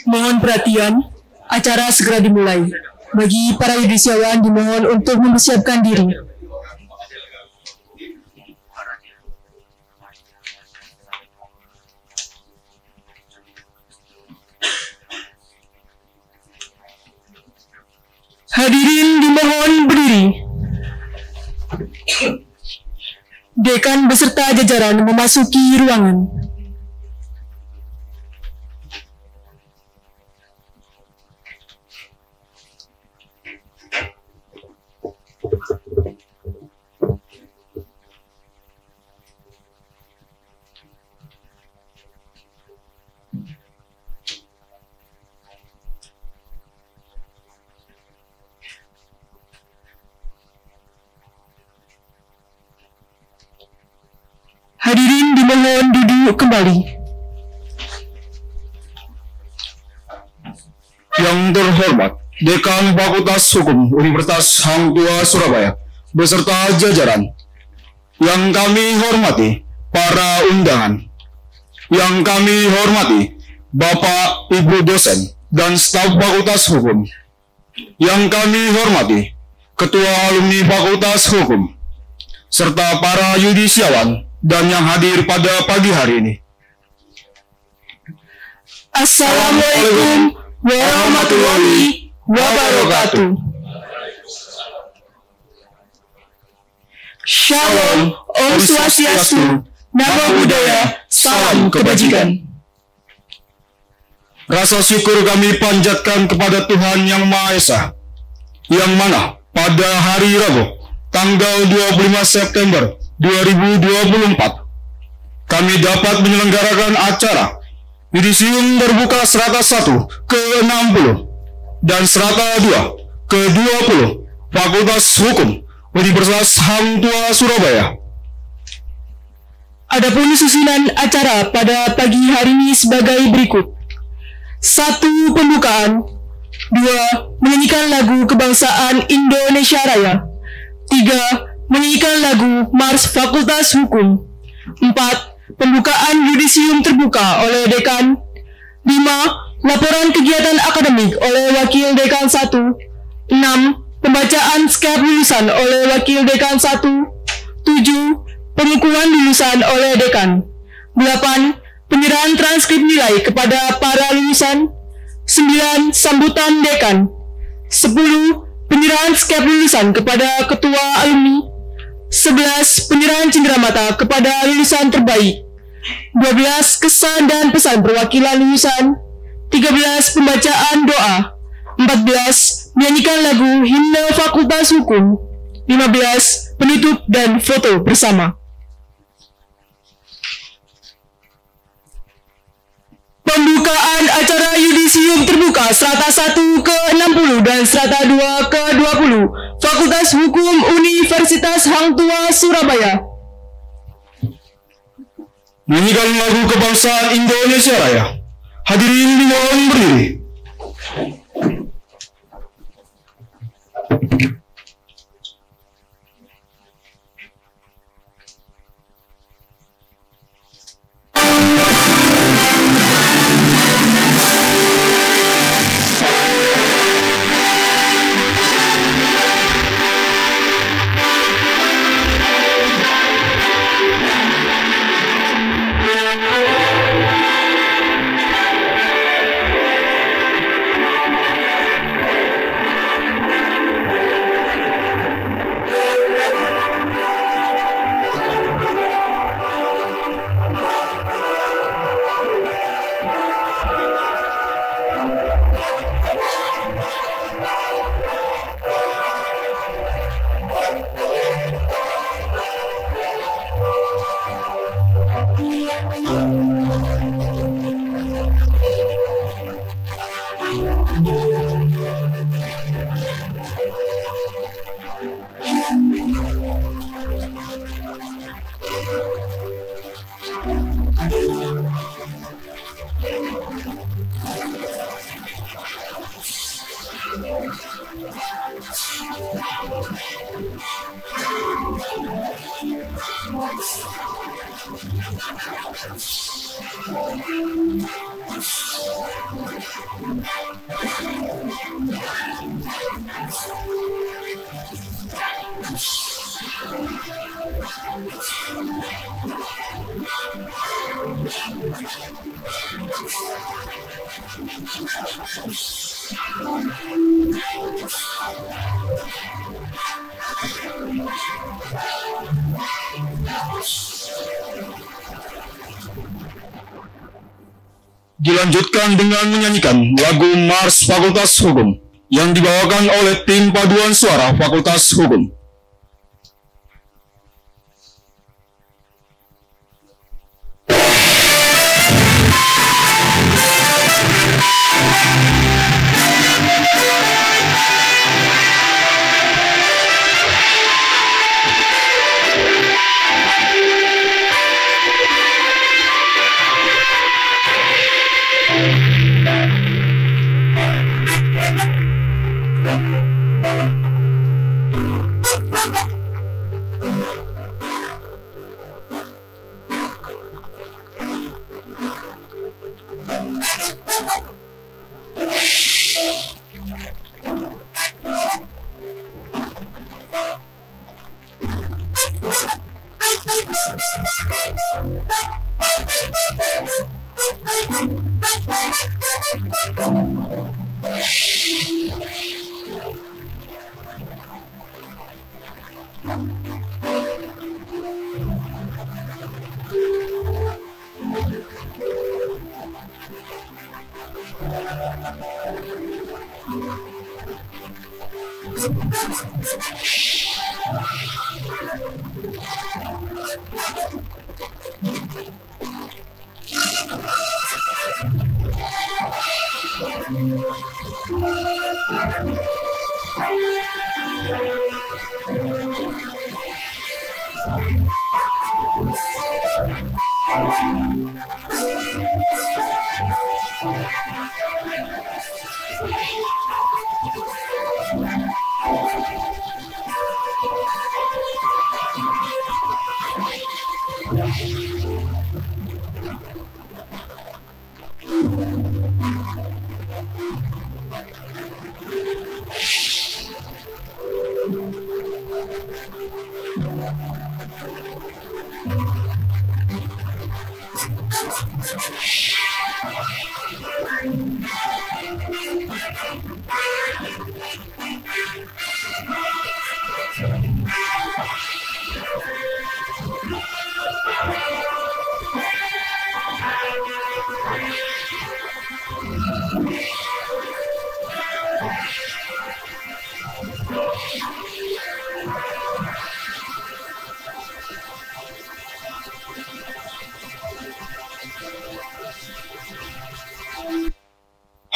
Mohon perhatian, acara segera dimulai. Bagi para yudisiawan dimohon untuk mempersiapkan diri. Hadirin dimohon berdiri. Dekan beserta jajaran memasuki ruangan. Hadirin dimohon duduk kembali. Yang terhormat, Dekan Fakultas Hukum Universitas Hang Tuah Surabaya beserta jajaran. Yang kami hormati para undangan. Yang kami hormati Bapak Ibu dosen dan staf Fakultas Hukum. Yang kami hormati Ketua Alumni Fakultas Hukum serta para yudisiawan dan yang hadir pada pagi hari ini. Assalamualaikum warahmatullahi wabarakatuh. Shalom, Om Swastiastu, Namo Buddhaya, salam kebajikan. Rasa syukur kami panjatkan kepada Tuhan Yang Maha Esa, yang mana pada hari Rabu, tanggal 25 September 2024, kami dapat menyelenggarakan acara Yudisium Terbuka Strata 1 ke-60 dan Strata 2 ke-20 Fakultas Hukum Universitas Hang Tuah Surabaya. Adapun susunan acara pada pagi hari ini sebagai berikut. 1. Pembukaan. 2. Menyanyikan lagu kebangsaan Indonesia Raya. 3. Menyanyikan lagu Mars Fakultas Hukum. 4. Pembukaan Yudisium terbuka oleh Dekan. 5. Laporan kegiatan akademik oleh Wakil Dekan 1. 6. Pembacaan skep lulusan oleh Wakil Dekan 1. 7. Pengukuhan lulusan oleh Dekan. 8. Penyerahan transkrip nilai kepada para lulusan. 9. Sambutan Dekan. 10. Penyerahan skep lulusan kepada Ketua Alumni. 11. Penyerahan cenderamata kepada lulusan terbaik. 12. Kesan dan pesan perwakilan lulusan. 13. Pembacaan doa. 14. Menyanyikan lagu himne Fakultas Hukum. 15. Penutup dan foto bersama. Pembukaan acara Yudisium Terbuka Strata 1 ke-60 dan Strata 2 ke-20 Fakultas Hukum Universitas Hang Tuah Surabaya. Menyanyikan lagu kebangsaan Indonesia Raya. Hadirin dimohon berdiri. Dilanjutkan dengan menyanyikan lagu Mars Fakultas Hukum yang dibawakan oleh tim paduan suara Fakultas Hukum.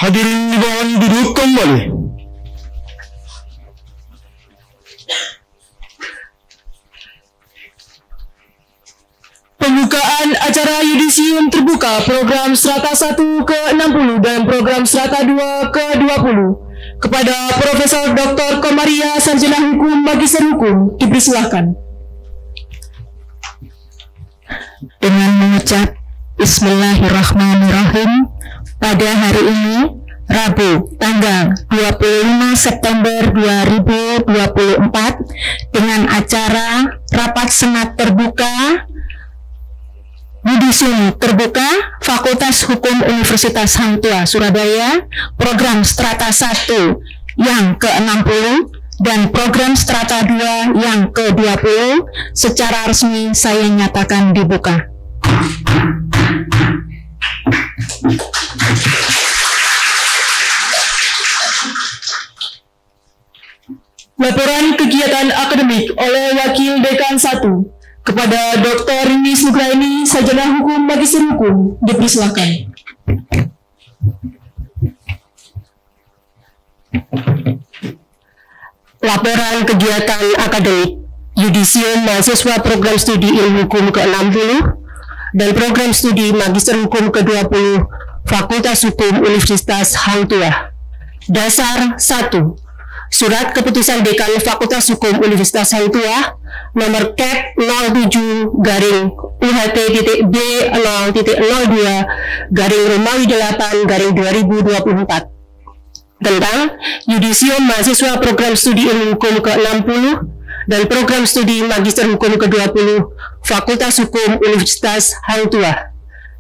Hadirin dimohon duduk kembali. Pembukaan acara yudisium terbuka program Strata 1 ke-60 dan program Strata 2 ke-20 kepada Profesor Dr. Komaria Sarjana Hukum Magister Hukum dipersilahkan. Dengan mengucap Bismillahirrahmanirrahim, pada hari ini, Rabu, tanggal 25 September 2024, dengan acara Rapat Senat Terbuka, Yudisium Terbuka, Fakultas Hukum Universitas Hang Tuah Surabaya, program Strata 1 yang ke-60, dan program Strata 2 yang ke-20, secara resmi saya nyatakan dibuka. Laporan kegiatan akademik oleh Wakil Dekan 1 kepada Dr. Nis Nugraini, Sarjana Hukum Magister Hukum, dipersilakan. Laporan kegiatan akademik Yudisium Mahasiswa Program Studi Ilmu Hukum ke-60 dan Program Studi Magister Hukum ke-20 Fakultas Hukum Universitas Hang Tuah. Dasar 1. Surat Keputusan Dekan Fakultas Hukum Universitas Hang Tuah nomor Cap 07-UHT.B0.02-Romawi 8-2024 tentang Yudisium Mahasiswa Program Studi Ilmu Hukum ke-60 dan Program Studi Magister Hukum ke-20 Fakultas Hukum Universitas Hang Tuah.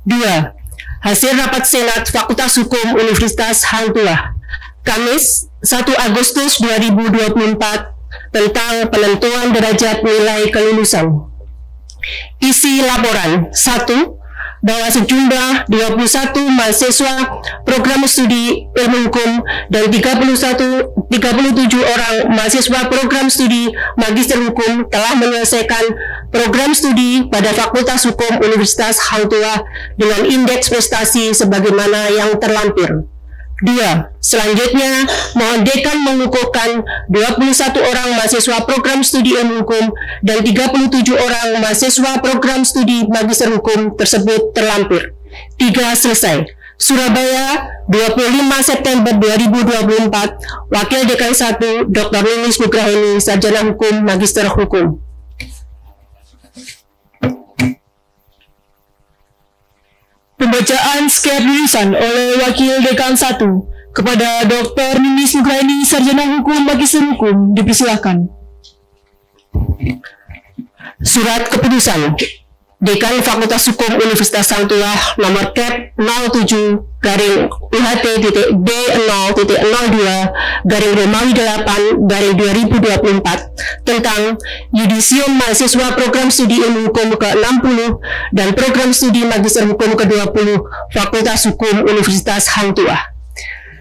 2. Hasil Rapat Senat Fakultas Hukum Universitas Hang Tuah Kamis 1 Agustus 2024 tentang penentuan derajat nilai kelulusan. Isi laporan: 1. Bahwa sejumlah 21 mahasiswa program studi ilmu hukum dan 37 orang mahasiswa program studi magister hukum telah menyelesaikan program studi pada Fakultas Hukum Universitas Hang Tuah dengan indeks prestasi sebagaimana yang terlampir. 2. Selanjutnya, mohon dekan mengukuhkan 21 orang mahasiswa program studi ilmu hukum dan 37 orang mahasiswa program studi magister hukum tersebut terlampir. 3. Selesai. Surabaya, 25 September 2024, Wakil Dekan 1, Dr. Lilis Nugraheni, Sarjana Hukum, Magister Hukum. Pembacaan skep lulusan oleh Wakil Dekan 1 kepada Dr. Lilis Nugraheni, Sarjana Hukum, Magister Hukum, dipersilakan. Surat Keputusan Dekan Fakultas Hukum Universitas Hang Tuah nomor Cap 07-UHT.B0.02-Romawi 8-2024 tentang Yudisium Mahasiswa Program Studi Ilmu Hukum ke-60 dan Program Studi Magister Hukum ke-20 Fakultas Hukum Universitas Hang Tuah.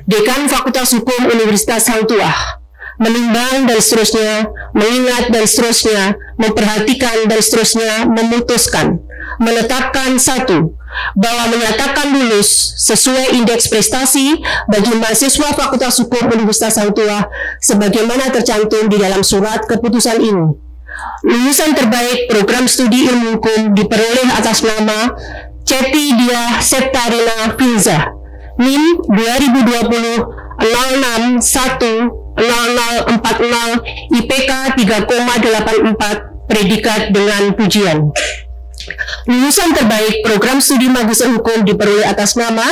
Dekan Fakultas Hukum Universitas Hang Tuah menimbang dan seterusnya, mengingat dan seterusnya, memperhatikan dan seterusnya, memutuskan, menetapkan: 1. Bahwa menyatakan lulus sesuai indeks prestasi bagi mahasiswa Fakultas Hukum Universitas Hang Tuah sebagaimana tercantum di dalam surat keputusan ini. Lulusan terbaik program studi ilmu hukum diperoleh atas nama Cepi Diah Septarina Filza, NIM 2020 061 0040, IPK 3,84, predikat dengan pujian. Lulusan terbaik program studi magister hukum diperoleh atas nama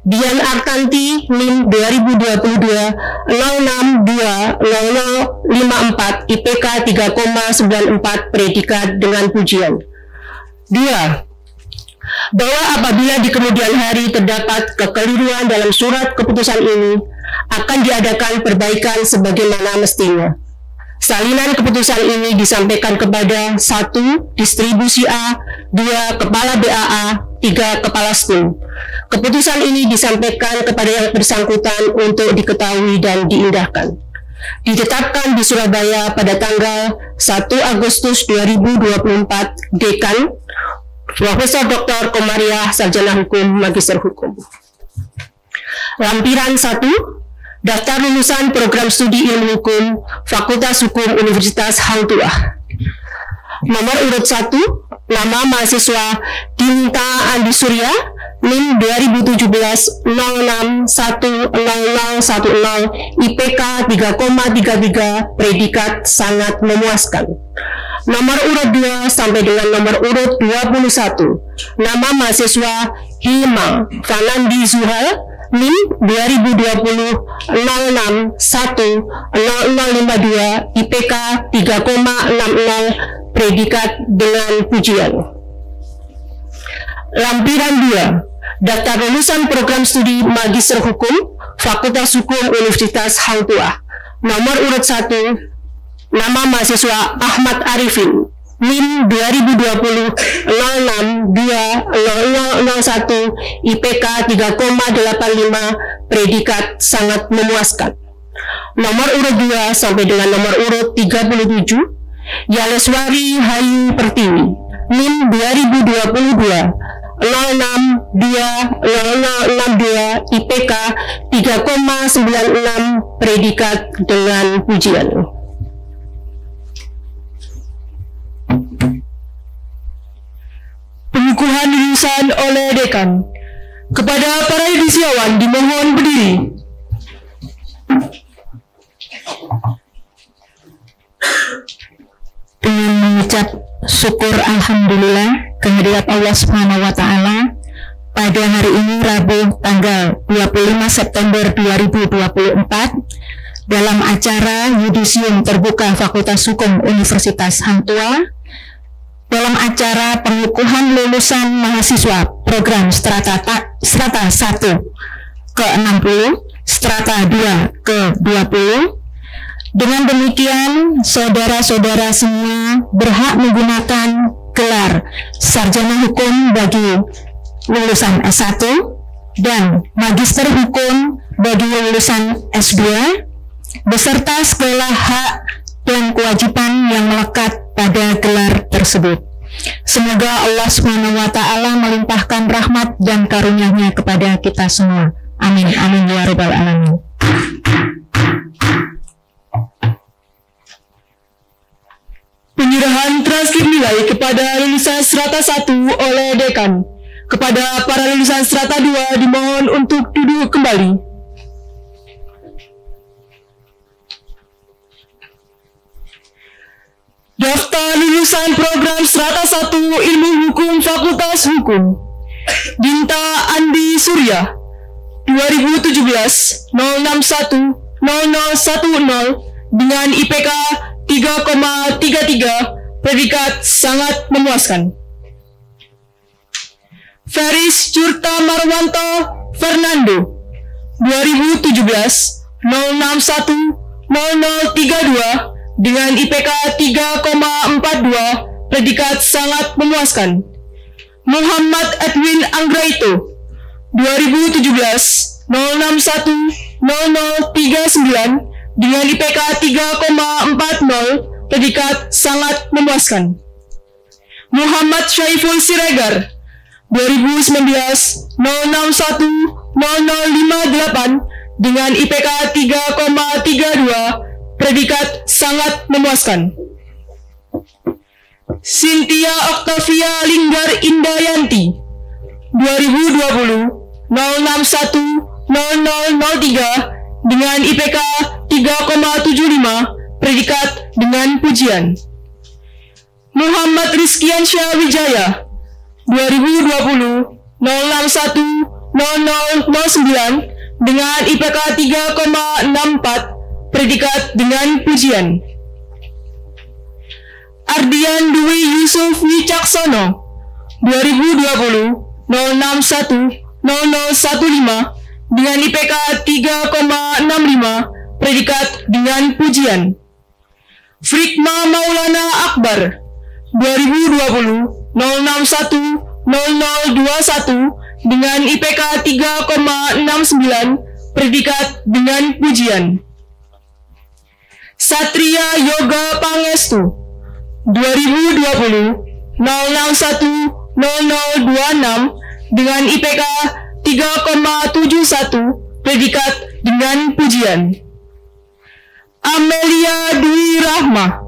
Dian Artanti, NIM 2022 0620054, IPK 3,94, predikat dengan pujian. 2. Bahwa apabila di kemudian hari terdapat kekeliruan dalam surat keputusan ini, akan diadakan perbaikan sebagaimana mestinya. Salinan keputusan ini disampaikan kepada 1. Distribusi A, 2. Kepala BAA, 3. Kepala STIM. Keputusan ini disampaikan kepada yang bersangkutan untuk diketahui dan diindahkan. Ditetapkan di Surabaya pada tanggal 1 Agustus 2024, Dekan Profesor Dr. Komariah, Sarjana Hukum, Magister Hukum. Lampiran 1. Daftar lulusan program studi ilmu hukum Fakultas Hukum Universitas Hang Tuah. Nomor urut 1, nama mahasiswa Dinta Andi Surya, NIM 2017 0610010, IPK 3,33, predikat sangat memuaskan. Nomor urut 2 sampai dengan nomor urut 21, nama mahasiswa Hilma Fanandi Zuhal, NIM 2020 0610052, IPK 3,60, predikat dengan pujian. Lampiran 2, daftar lulusan program studi Magister Hukum Fakultas Hukum Universitas Hang Tuah. Nomor urut 1, nama mahasiswa Ahmad Arifin, NIM 2020 0620001, IPK 3,85, predikat sangat memuaskan. Nomor urut 2 sampai dengan nomor urut 37, Yaleswari Hayu Pertiwi, NIM 2022 0620062, IPK 3,96, predikat dengan pujian. Pengukuhan lulusan oleh Dekan. Kepada para yudisiawan dimohon berdiri. Alhamdulillah kehadirat Allah Subhanahu wa taala pada hari ini Rabu tanggal 25 September 2024 dalam acara Yudisium Terbuka Fakultas Hukum Universitas Hang Tuah dalam acara pengukuhan lulusan mahasiswa program strata 1 ke-60, strata 2 ke-20. Dengan demikian, saudara-saudara semua berhak menggunakan gelar sarjana hukum bagi lulusan S1 dan magister hukum bagi lulusan S2 beserta segala hak dan kewajiban yang melekat pada gelar tersebut. Semoga Allah Subhanahu wa taala melimpahkan rahmat dan karunia-Nya kepada kita semua. Amin amin ya rabbal alamin. Penyerahan transkrip nilai kepada lulusan strata 1 oleh dekan. Kepada para lulusan strata 2 dimohon untuk duduk kembali. Daftar lulusan program strata 1 Ilmu Hukum Fakultas Hukum. Dinta Andi Surya 2017 061 0010 dengan IPK 3,33, predikat sangat memuaskan. Feris Curta Marwanto Fernando 2017 061 0032 dengan IPK 3,42, predikat sangat memuaskan. Muhammad Edwin Anggraito 2017 061 0039 dengan IPK 3,40, predikat sangat memuaskan. Muhammad Syaiful Siregar 2019 061 0058 dengan IPK 3,32, predikat sangat memuaskan. Cynthia Octavia Linggar Indayanti 2020 061 0003 dengan IPK 3,75, predikat dengan pujian. Muhammad Rizkiansyah Wijaya 2020 061 0009 dengan IPK 3,64, predikat dengan pujian. Ardian Dwi Yusuf Wicaksono 2020 061 0015 dengan IPK 3,65, predikat dengan pujian. Frikma Maulana Akbar 2020 061 0021 dengan IPK 3,69, predikat dengan pujian. Satria Yoga Pangestu 2020 061 0026 dengan IPK 3,71, predikat dengan pujian. Amelia Dwi Rahma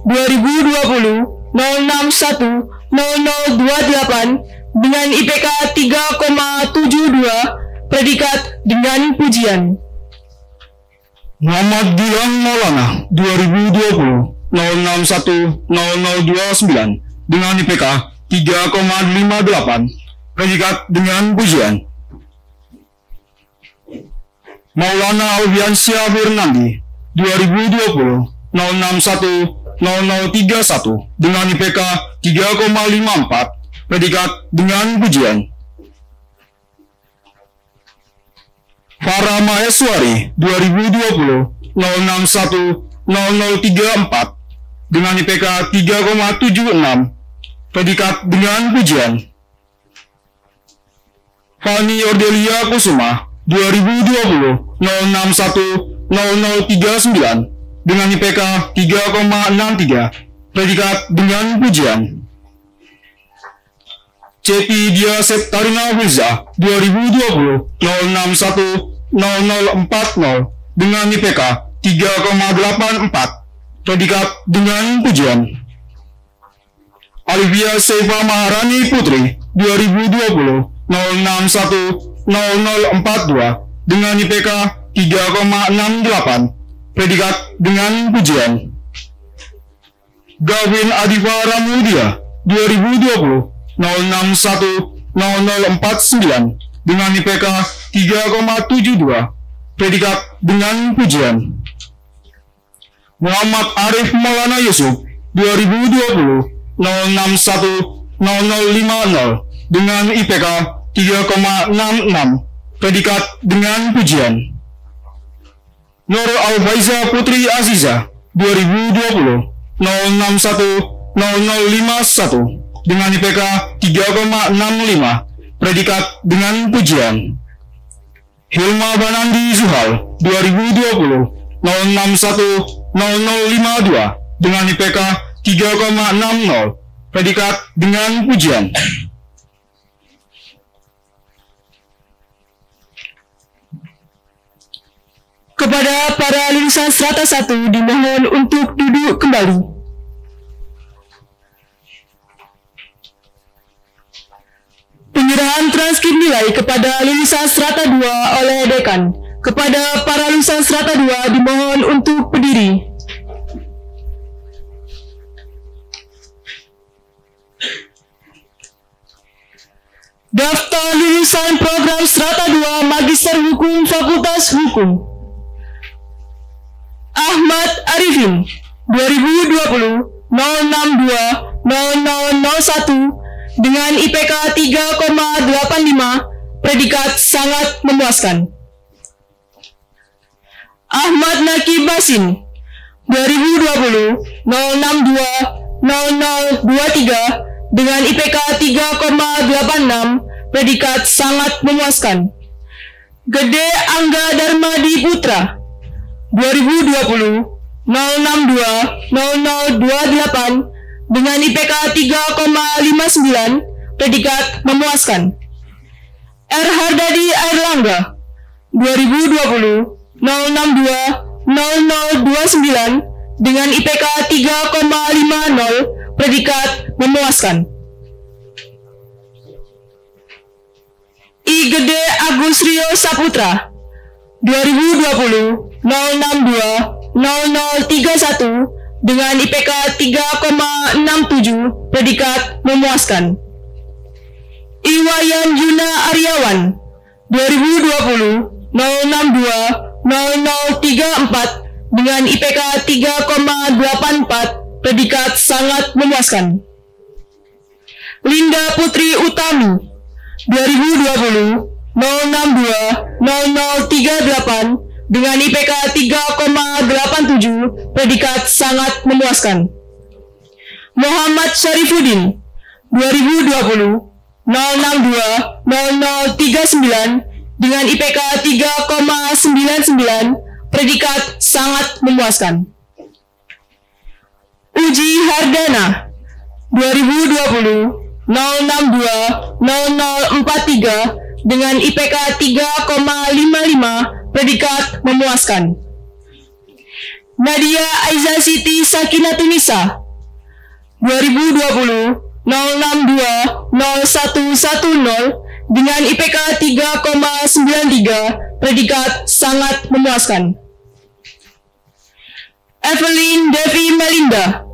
2020 061 0028 dengan IPK 3,72, predikat dengan pujian. Muhammad Gilang Maulana 2020 061 0029 dengan IPK 3,58, predikat dengan pujian. Maulana Alfiansyah Fernandi 2020 061 0031 dengan IPK 3,54, predikat dengan pujian. Farah Maheswari 2020 061 0034 dengan IPK 3,76, predikat dengan pujian. Fani Ordelia Kusuma 2020 061 0039 dengan IPK 3,63, predikat dengan pujian. Cepi Dia Septarina Wilza 2020 061 0040 dengan IPK 3,84, predikat dengan pujian. Alivia Seifa Maharani Putri 2020 061 0042 dengan IPK 3,68, predikat dengan pujian. Gavin Adifa Ramudia 2020 0610049 dengan IPK 3,72, predikat dengan pujian. Muhammad Arif Maulana Yusuf 2020 0610050 dengan IPK 3,66, predikat dengan pujian. Nur Al-Faiza Putri Aziza 2020 0610051 dengan IPK 3,65, predikat dengan pujian. Hilma Banandi Zuhal 2020 0610052 dengan IPK 3,60, predikat dengan pujian. Kepada para lulusan strata 1 dimohon untuk duduk kembali. Penyerahan transkrip nilai kepada lulusan strata 2 oleh dekan. Kepada para lulusan strata 2 dimohon untuk berdiri. Daftar lulusan program strata 2 Magister Hukum Fakultas Hukum. Ahmad Arifin 2020 0620001 dengan IPK 3,85, predikat sangat memuaskan. Ahmad Nakib Basin 2020 0620023 dengan IPK 3,86, predikat sangat memuaskan. Gede Angga Darmadi Putra 2020 0620028 dengan IPK 3,59, predikat memuaskan. R. Hardadi Airlangga 2020 0620029 dengan IPK 3,50, predikat memuaskan. I. Gede Agus Rio Saputra 2020 0620031 dengan IPK 3,67, predikat memuaskan. Iwayan Yuna Aryawan 2020 0620034 dengan IPK 3,84, predikat sangat memuaskan. Linda Putri Utami 2020 0620038 dengan IPK 3,87, predikat sangat memuaskan. Muhammad Syarifuddin 2020 0620039 dengan IPK 3,99, predikat sangat memuaskan. Uji Hardana 2020 0620043 dengan IPK 3,55, predikat memuaskan. Nadia Aiza Siti Sakinatunisa 2020 0620110 dengan IPK 3,93, predikat sangat memuaskan. Evelyn Devi Melinda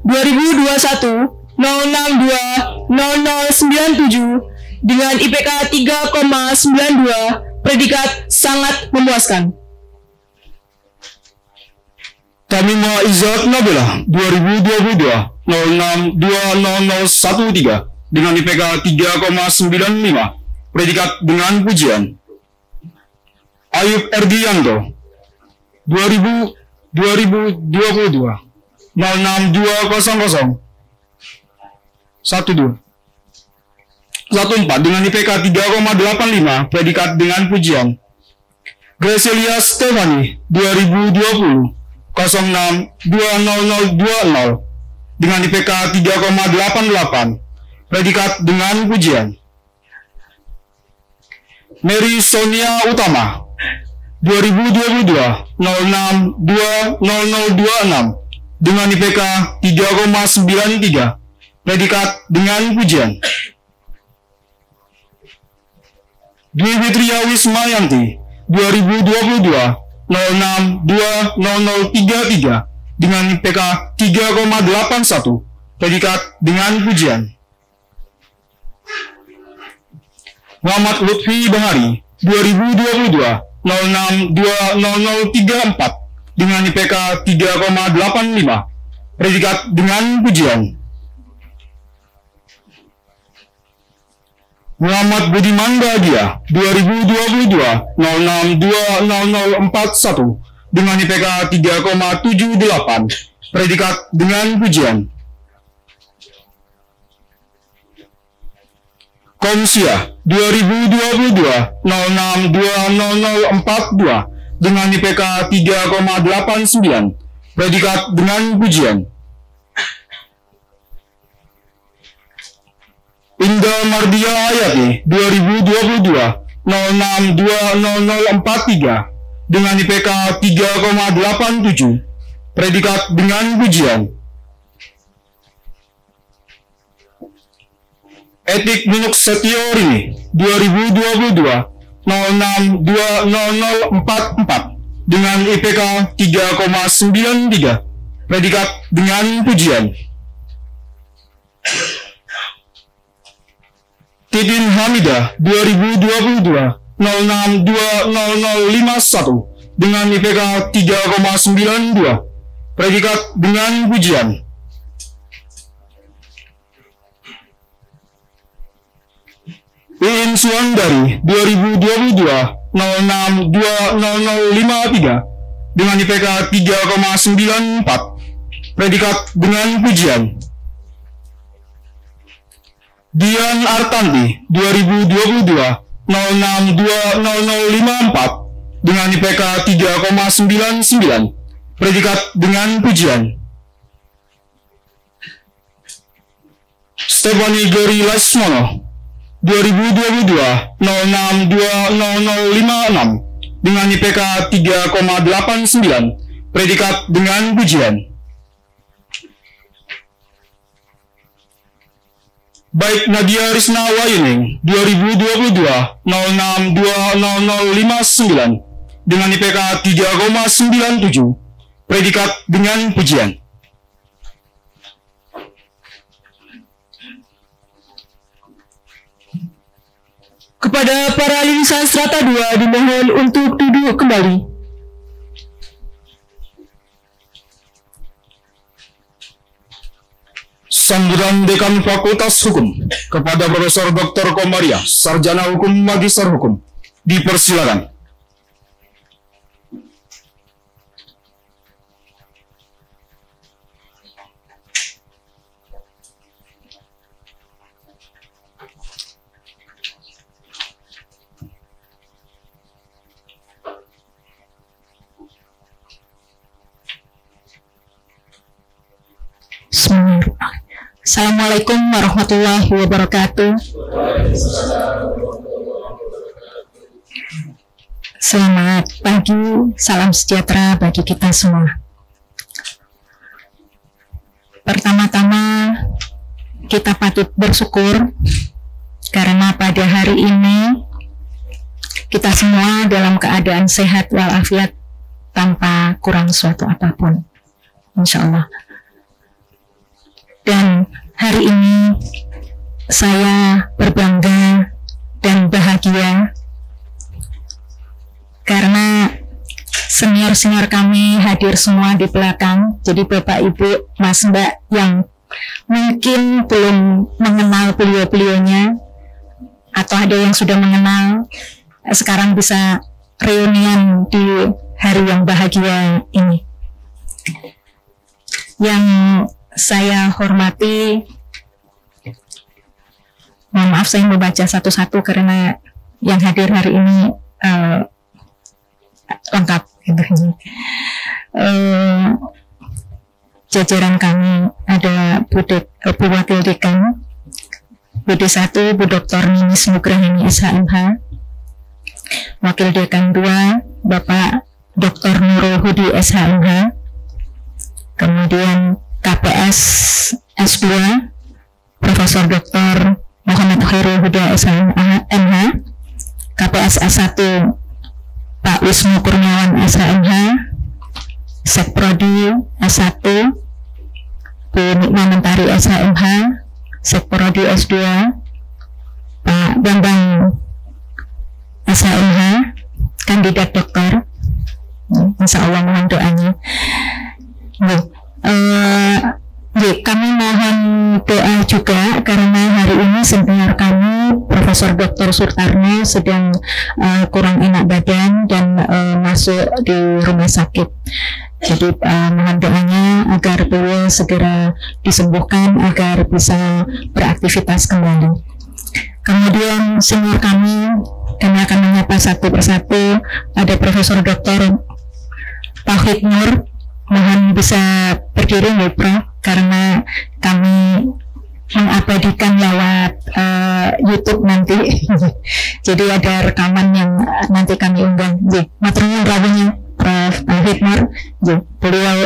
2021 0620097 dengan IPK 3,92, predikat sangat memuaskan. Tamimah Izzat Nabila 2022 0620013 dengan IPK 3,95, predikat dengan pujian. Ayub Erdianto 2022 06200 14 dengan IPK 3,85, predikat dengan pujian. Gracelia Stefani 2020 062020 dengan IPK 3,88, predikat dengan pujian. Mary Sonia Utama 2022 062026 dengan IPK 3,93, predikat dengan pujian. Dwi Fitria Wismayanti 2022 062033 dengan IPK 3,81, predikat dengan pujian. Muhammad Lutfi Bahari 2022 06200034 dengan IPK 3,85 predikat dengan pujian. Muhammad Budiman Bahagia 2022 06200041 dengan IPK 3,78 predikat dengan pujian. Komsia 2022 06200042 dengan IPK 3,89 predikat dengan pujian. Indah Mardia Hayati 2022 06200043 dengan IPK 3,87 predikat dengan pujian. Etik Minuk Setiorini 2022 06200044 dengan IPK 3,93 predikat dengan pujian. Titin Hamidah 2022 06200051 dengan IPK 3,92 predikat dengan pujian. Iin Suandari 2022 06200053 dengan IPK 3,94 predikat dengan pujian. Dian Artanti 2022 06200054 dengan IPK 3,99 predikat dengan pujian. Stephanie Gori Lasmono 2022 06200056 dengan IPK 3,89 predikat dengan pujian. Baik Nadia Risna Wayuning 2022 06200059 dengan IPK 3,97 predikat dengan pujian. Kepada para lulusan strata 2 dimohon untuk duduk kembali. Sambutan Dekan Fakultas Hukum kepada Profesor Dr. Komaria, Sarjana Hukum Magister Hukum, dipersilakan. Assalamualaikum warahmatullahi wabarakatuh. Selamat pagi, salam sejahtera bagi kita semua. Pertama-tama kita patut bersyukur karena pada hari ini kita semua dalam keadaan sehat walafiat tanpa kurang suatu apapun, insya Allah. Dan hari ini saya berbangga dan bahagia karena senior-senior kami hadir semua di belakang. Jadi Bapak Ibu Mas Mbak yang mungkin belum mengenal beliau-beliaunya atau ada yang sudah mengenal, sekarang bisa reunian di hari yang bahagia ini. Yang saya hormati, mohon maaf saya membaca satu-satu karena yang hadir hari ini lengkap. Jajaran kami ada Bu Wakil Dekan, BD1 Bu Dr. Ninis Nugrahini SHMH, Wakil Dekan 2 Bapak Dr. Nurul Hudi SHMH, kemudian KPS S2 Profesor Dr. Muhammad Khairul Huda SHMH, KPS S1 Pak Wisnu Kurniawan SHMH, Sekprodi S1, Bu Nikma Mentari SHMH, Sekprodi S2, Pak Bambang SHMH, kandidat doktor. Insya Allah mohon doanya. Kami mohon doa juga karena hari ini senior kami Profesor Dr. Surtarno sedang kurang enak badan dan masuk di rumah sakit. Jadi mohon doanya agar beliau segera disembuhkan agar bisa beraktivitas kembali. Kemudian senior kami akan menyapa satu persatu. Ada Profesor Dr. Tauhid Nur, mohon bisa berdiri ya Prof, karena kami mengabadikan lewat YouTube nanti. Jadi ada rekaman yang nanti kami unggah. Material rawuhnya Prof. Tauhid Nur, beliau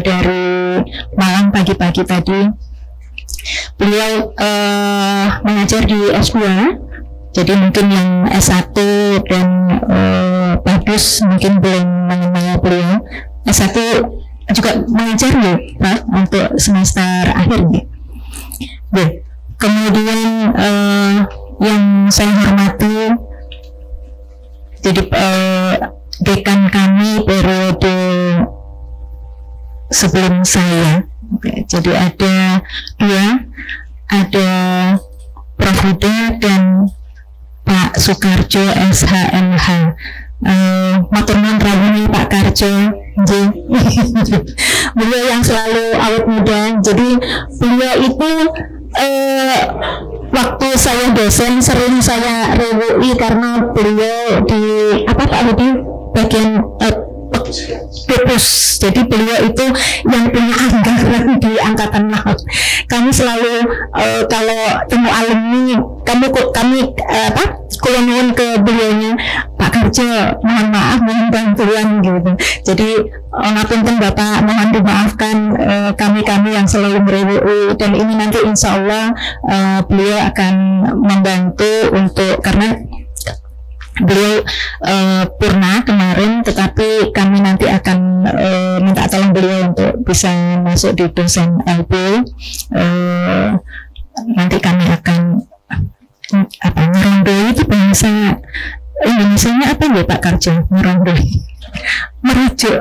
dari Malang pagi-pagi tadi. Beliau mengajar di S2, jadi mungkin yang S1 dan Bagus mungkin belum mengenal beliau. S1 juga mengajar ya Pak untuk semester akhir ya. Kemudian yang saya hormati, jadi dekan kami periode sebelum saya. Jadi ada dua, ada Prof. Huda dan Pak Sukarjo SHMH. Matur nuwun rawuh Pak Karjo, beliau yang selalu awet muda. Jadi beliau itu waktu saya dosen sering saya rewui karena beliau di Pak Hudi bagian Pupus. Jadi beliau itu yang punya anggaran di Angkatan Laut. Kami selalu kalau temu alumni kami kula nuwun ke beliaunya, Pak Karjo mohon maaf, mohon bantuan gitu. Jadi ngapunten Bapak, mohon dimaafkan kami yang selalu merewui, dan ini nanti insya Allah beliau akan membantu untuk, karena beliau purna kemarin, tetapi kami nanti akan minta tolong beliau untuk bisa masuk di dosen LB. Nanti kami akan ngerondoi, itu bahasa Indonesianya apa ya Pak Karjo? Ngerondoi, merajuk,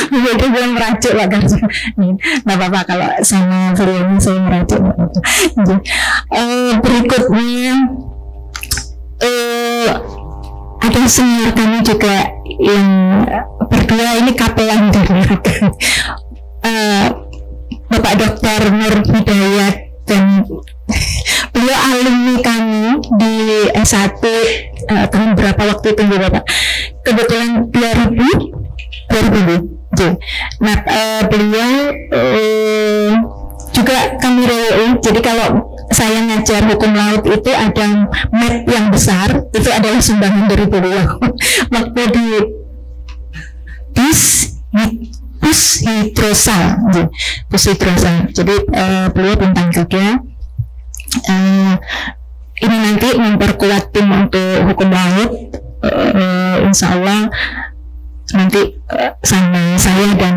beliau bilang merajuk Pak Karjo. Nggak apa-apa kalau sama beliau saya merajuk. Berikutnya ada senior kami juga yang berdua, ini kapelan dari Bapak Dr. Nur Hidayat, dan beliau alumni kami di S1 tahun berapa waktu itu Bapak? Kebetulan 2000. Nah beliau juga kami rewui. Jadi kalau saya ngajar hukum laut itu ada map yang besar, itu adalah sumbangan dari beliau waktu di Pus Hidrosal. Jadi beliau bintang 3. Ini nanti memperkuat tim untuk hukum laut. Insya Allah nanti sama saya dan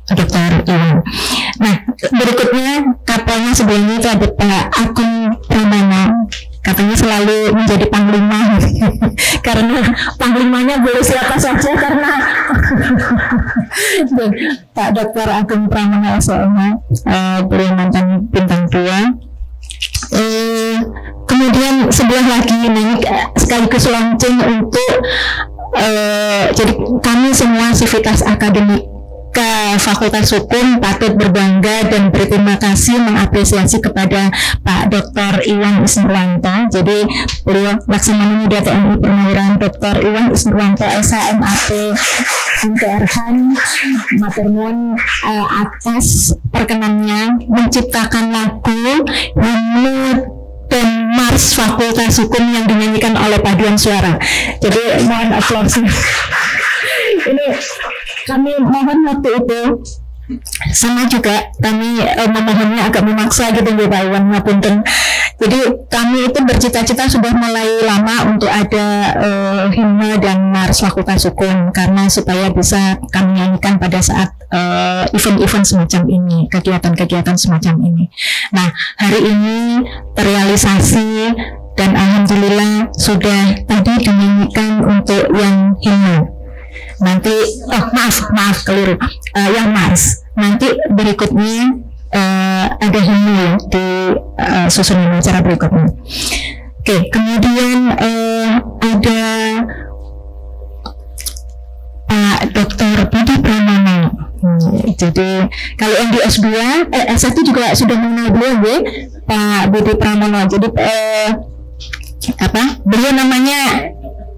Pak Dr. Iwan. Nah, berikutnya kapolnya sebelumnya itu ada Pak Agung Pramana. Katanya selalu menjadi panglima karena panglimanya boleh siapa saja, karena Pak Dr. Agung Pramana SHMH, beliau mantan bintang 2. Kemudian sebelah lagi ini sekaligus launching untuk jadi kami semua Sivitas Akademik Fakultas Hukum patut berbangga dan berterima kasih mengapresiasi kepada Pak Dr. Iwan Isnurwanto. Jadi beliau Laksamana Muda TNI Purnawirawan Dr. Iwan Isnurwanto SHMAP MTRhan, matur nuwun atas perkenannya menciptakan lagu himne dan Mars Fakultas Hukum yang dinyanyikan oleh paduan suara. Jadi mohon aplaus. Ini kami mohon waktu itu sama juga kami memohonnya agak memaksa gitu ya Pak Iwan, ngapunten. Jadi kami itu bercita-cita sudah mulai lama untuk ada himne dan mars Fakultas Hukum, karena supaya bisa kami nyanyikan pada saat event-event semacam ini, kegiatan-kegiatan semacam ini. Nah, hari ini terrealisasi dan alhamdulillah sudah tadi dinyanyikan untuk yang himne. Nanti, maaf keliru, yang mars. Nanti berikutnya ada himne di susunan acara berikutnya. Oke, kemudian ada Pak Dr. Budi Pramono. Jadi kalau yang di S2, S1 juga sudah mengenal beliau ya, Pak Budi Pramono. Jadi beliau namanya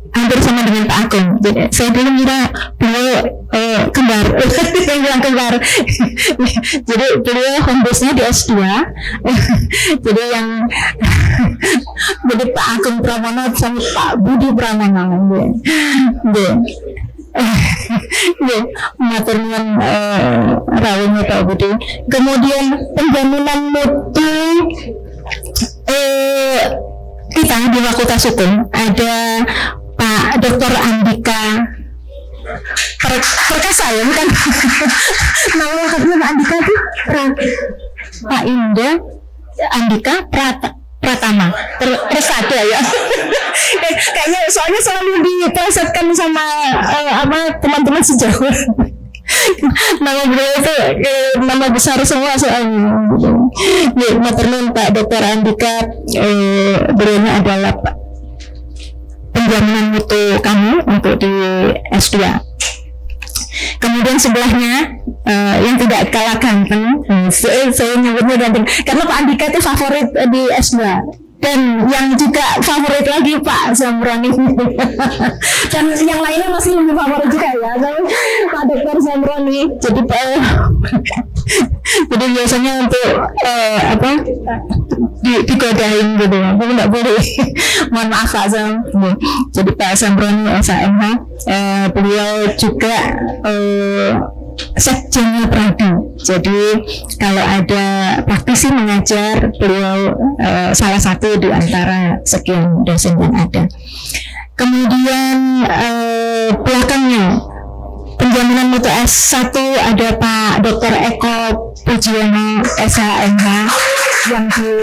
hampir sama dengan Pak Agung. Jadi saya dulu kira beliau kembar, yang bilang kembar. Jadi beliau home base-nya di S2. Jadi jadi Pak Agung Pramono sama Pak Budi Pramono. Materi rawuhnya Pak Budi. Kemudian penjaminan mutu kita di Fakultas Hukum ada Pak Dr. Andika Perkasa ya, bukan? Nama lengkapnya Pak Andika itu Pak Indah Andika Pratama Persada ya. Kayaknya soalnya selalu dipelesetkan sama teman-teman sejauh. Nama beliau itu nama besar semua soalnya. Materi Pak Dr. Andika, beliau adalah penjaminan mutu kami untuk di S2. Kemudian sebelahnya yang tidak kalah ganteng, saya nyebutnya ganteng karena Pak Andika itu favorit di S2, dan yang juga favorit lagi Pak Zamroni. Dan yang lainnya masih lebih favorit juga ya, Pak Dr. Zamroni. Jadi biasanya untuk digodain gitu, tapi nggak boleh. Mohon maaf Pak Zam. Jadi Pak Zamroni SHMH, beliau juga sekjennya Pradu. Jadi kalau ada praktisi mengajar, beliau salah satu di antara sekian dosen yang ada. Kemudian belakangnya penjaminan mutu S1 ada Pak Dr. Eko Pujiono SHMH, yang di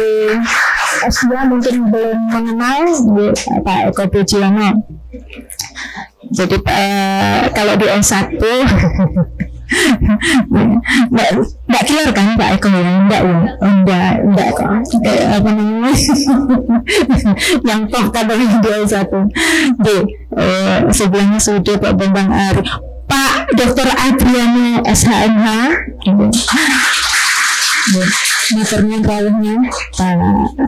S2 mungkin belum mengenal Pak Eko Pujiono. Jadi kalau di S1 nggak keluar kan Pak Eko ya? Enggak kok. Apa namanya? Yang top katanya di S1. Sebelahnya sudah Pak Bambang Ari, Pak Dr. Adriano SHMH. Materinya rawuhnya Pak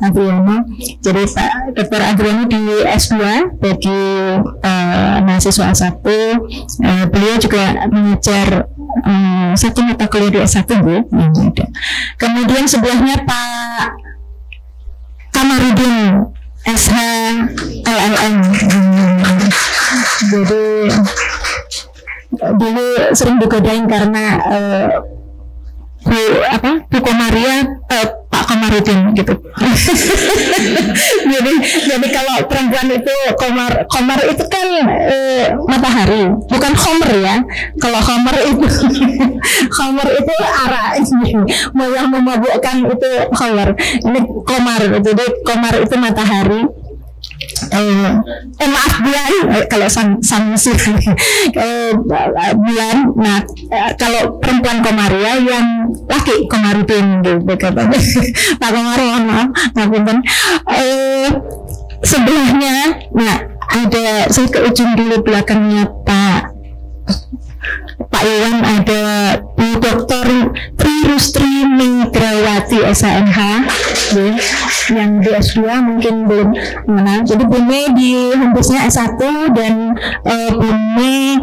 Adriano. Jadi Pak Dr. Adriano di S2 bagi mahasiswa S1. Beliau juga mengajar satu mata kuliah di S1 Bu. Kemudian sebelahnya Pak Kamarudin SH LLM. Jadi dulu sering digodain karena Bu Komaria, Pak Komarudin gitu. jadi kalau perempuan itu komar itu kan matahari, bukan homer ya. Kalau homer itu arak, mau yang memabukkan itu homer. Ini komar, jadi komar itu matahari. Maaf bulan, kalau Samsi bulan. Nah, kalau perempuan Komaria, yang laki Komarudin gitu katanya. Pak Komaria, maaf, ngapunten. Sebelahnya, nah ada, saya ke ujung dulu, belakangnya Pak Iwan ada Bu Dr. Tri Rustri Mingrawati SHMH, yang di S2 mungkin belum mengenal. Jadi Bu Mei di hembusnya S1 dan Bu Mei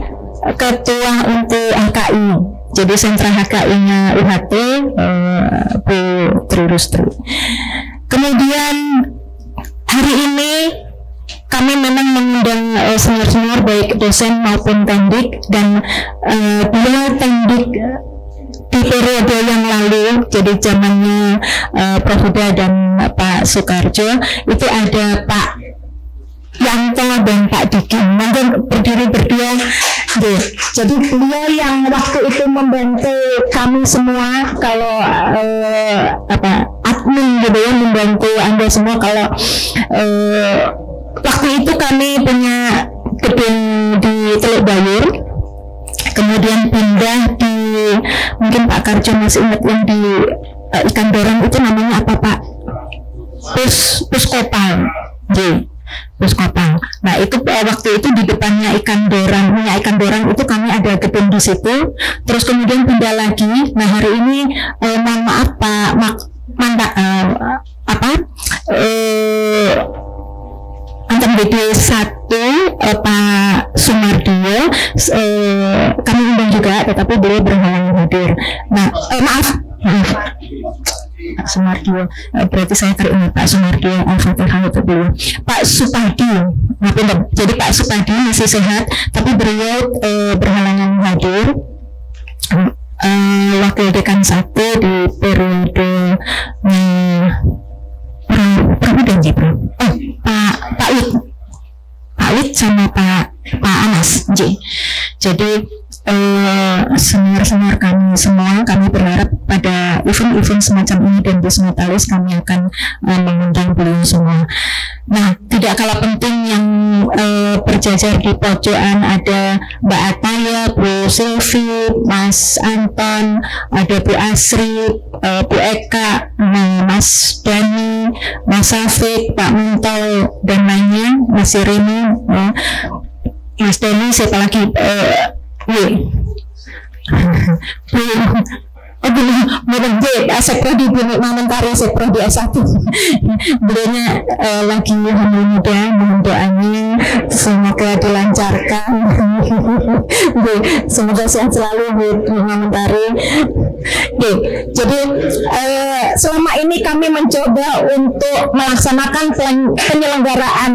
ketua untuk HKI. Jadi sentra HKI-nya UHT, Bu Tri Rustri. Kemudian hari ini kami memang mengundang senior-senior baik dosen maupun tendik, dan beliau tendik di periode yang lalu, jadi zamannya Prof. Huda dan Pak Soekarjo, itu ada Pak Yanto dan Pak Diki, mungkin berdiri berdua. Jadi beliau yang waktu itu membantu kami semua, kalau admin gitu ya, membantu Anda semua kalau waktu itu kami punya gedung di Teluk Bayur, kemudian pindah di, mungkin Pak Karjo masih ingat yang di Ikan Dorong itu namanya apa Pak? Puskopal. Puskopal. Nah itu waktu itu di depannya Ikan Dorang itu kami ada gedung di situ. Terus kemudian pindah lagi. Nah hari ini mohon maaf Pak Antam BD 1 Pak Sumardio, kami undang juga, tetapi beliau berhalangan hadir. Nah maaf Pak Sumardio, berarti saya teringat Pak Sumardio, Al-Fatihah itu dulu. Pak Supadi, jadi Pak Supadi masih sehat, tapi beliau berhalangan hadir. Wakil Dekan 1 di periode Pak Wid sama Pak Anas. Jadi senior kami semua, kami berharap pada event-event semacam ini dan Bismetalis kami akan mengundang beliau semua. Nah, tidak kalah penting yang berjajar di pojokan ada Mbak Ataya, Bu Silvi, Mas Anton, ada Bu Asri, Bu Eka, Mas Dani, Mas Safik, Pak Mentol dan lainnya, Mas Irene, Mas Dani, siapa lagi? Sekro di Mentari, Sekro di S1. Beliaunya lagi hamil muda, mohon doanya semoga dilancarkan. Semoga sehat selalu Bu Mentari. Jadi selama ini kami mencoba untuk melaksanakan penyelenggaraan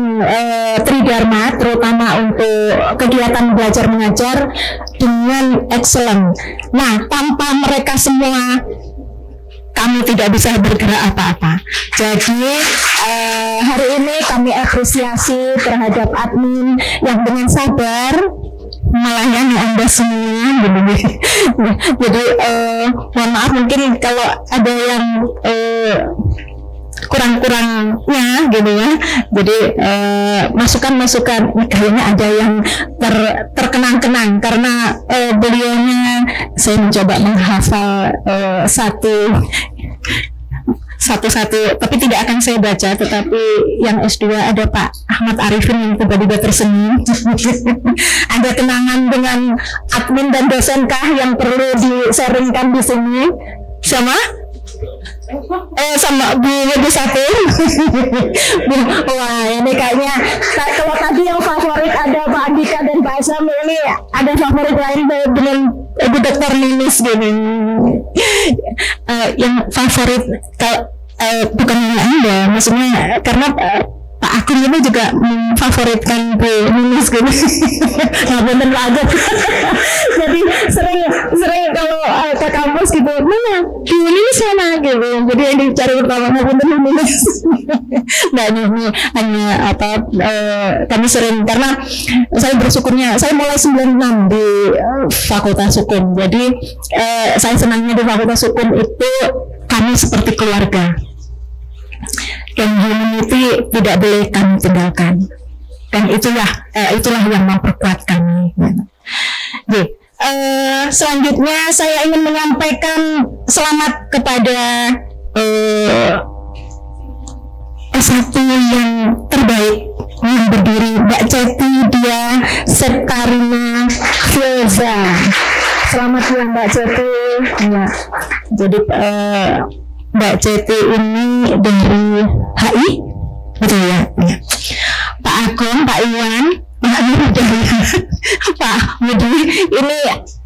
Tridharma, terutama untuk kegiatan belajar mengajar dengan excellent. Nah, tanpa mereka semua kami tidak bisa bergerak apa-apa. Jadi hari ini kami apresiasi terhadap admin yang dengan sabar melayani Anda semua. Jadi mohon maaf mungkin kalau ada yang kurang-kurangnya gitu ya. Jadi masukan-masukan kayaknya ada yang terkenang-kenang karena beliaunya saya mencoba menghafal satu-satu, tapi tidak akan saya baca. Tetapi yang S2 ada Pak Ahmad Arifin yang tiba-tiba tersenyum. Ada kenangan dengan admin dan dosenkah yang perlu di-sharingkan di sini sama Bu Widi Sakur. Wah ini kayaknya kalau tadi yang favorit ada Pak Andika dan Pak Asam, ini ada favorit lain dengan Ibu Dr. Lilis gini. Yang favorit bukan Anda, maksudnya karena Pak Agung ini juga memfavoritkan Bu Lilis gini. Nah bener banget. Jadi sering kalau ke kampus gitu, mana Bu Lilis mana gitu. Jadi yang dicari pertama bener Lilis. Nah ini hanya kami sering, karena saya bersyukurnya saya mulai 96 di Fakultas Hukum. Jadi saya senangnya di Fakultas Hukum itu kami seperti keluarga. Dan humanity tidak boleh kami tinggalkan, dan itulah yang memperkuat kami. Selanjutnya saya ingin menyampaikan selamat kepada S1 yang terbaik yang berdiri, Mbak Ceti Dia Sepkarina Filza. Selamat ya Mbak Ceti. Ya. Jadi Mbak Ceti ini dari HI, betul ya? Ya. Pak Agung, Pak Iwan, Pak dari Pak Budi, ini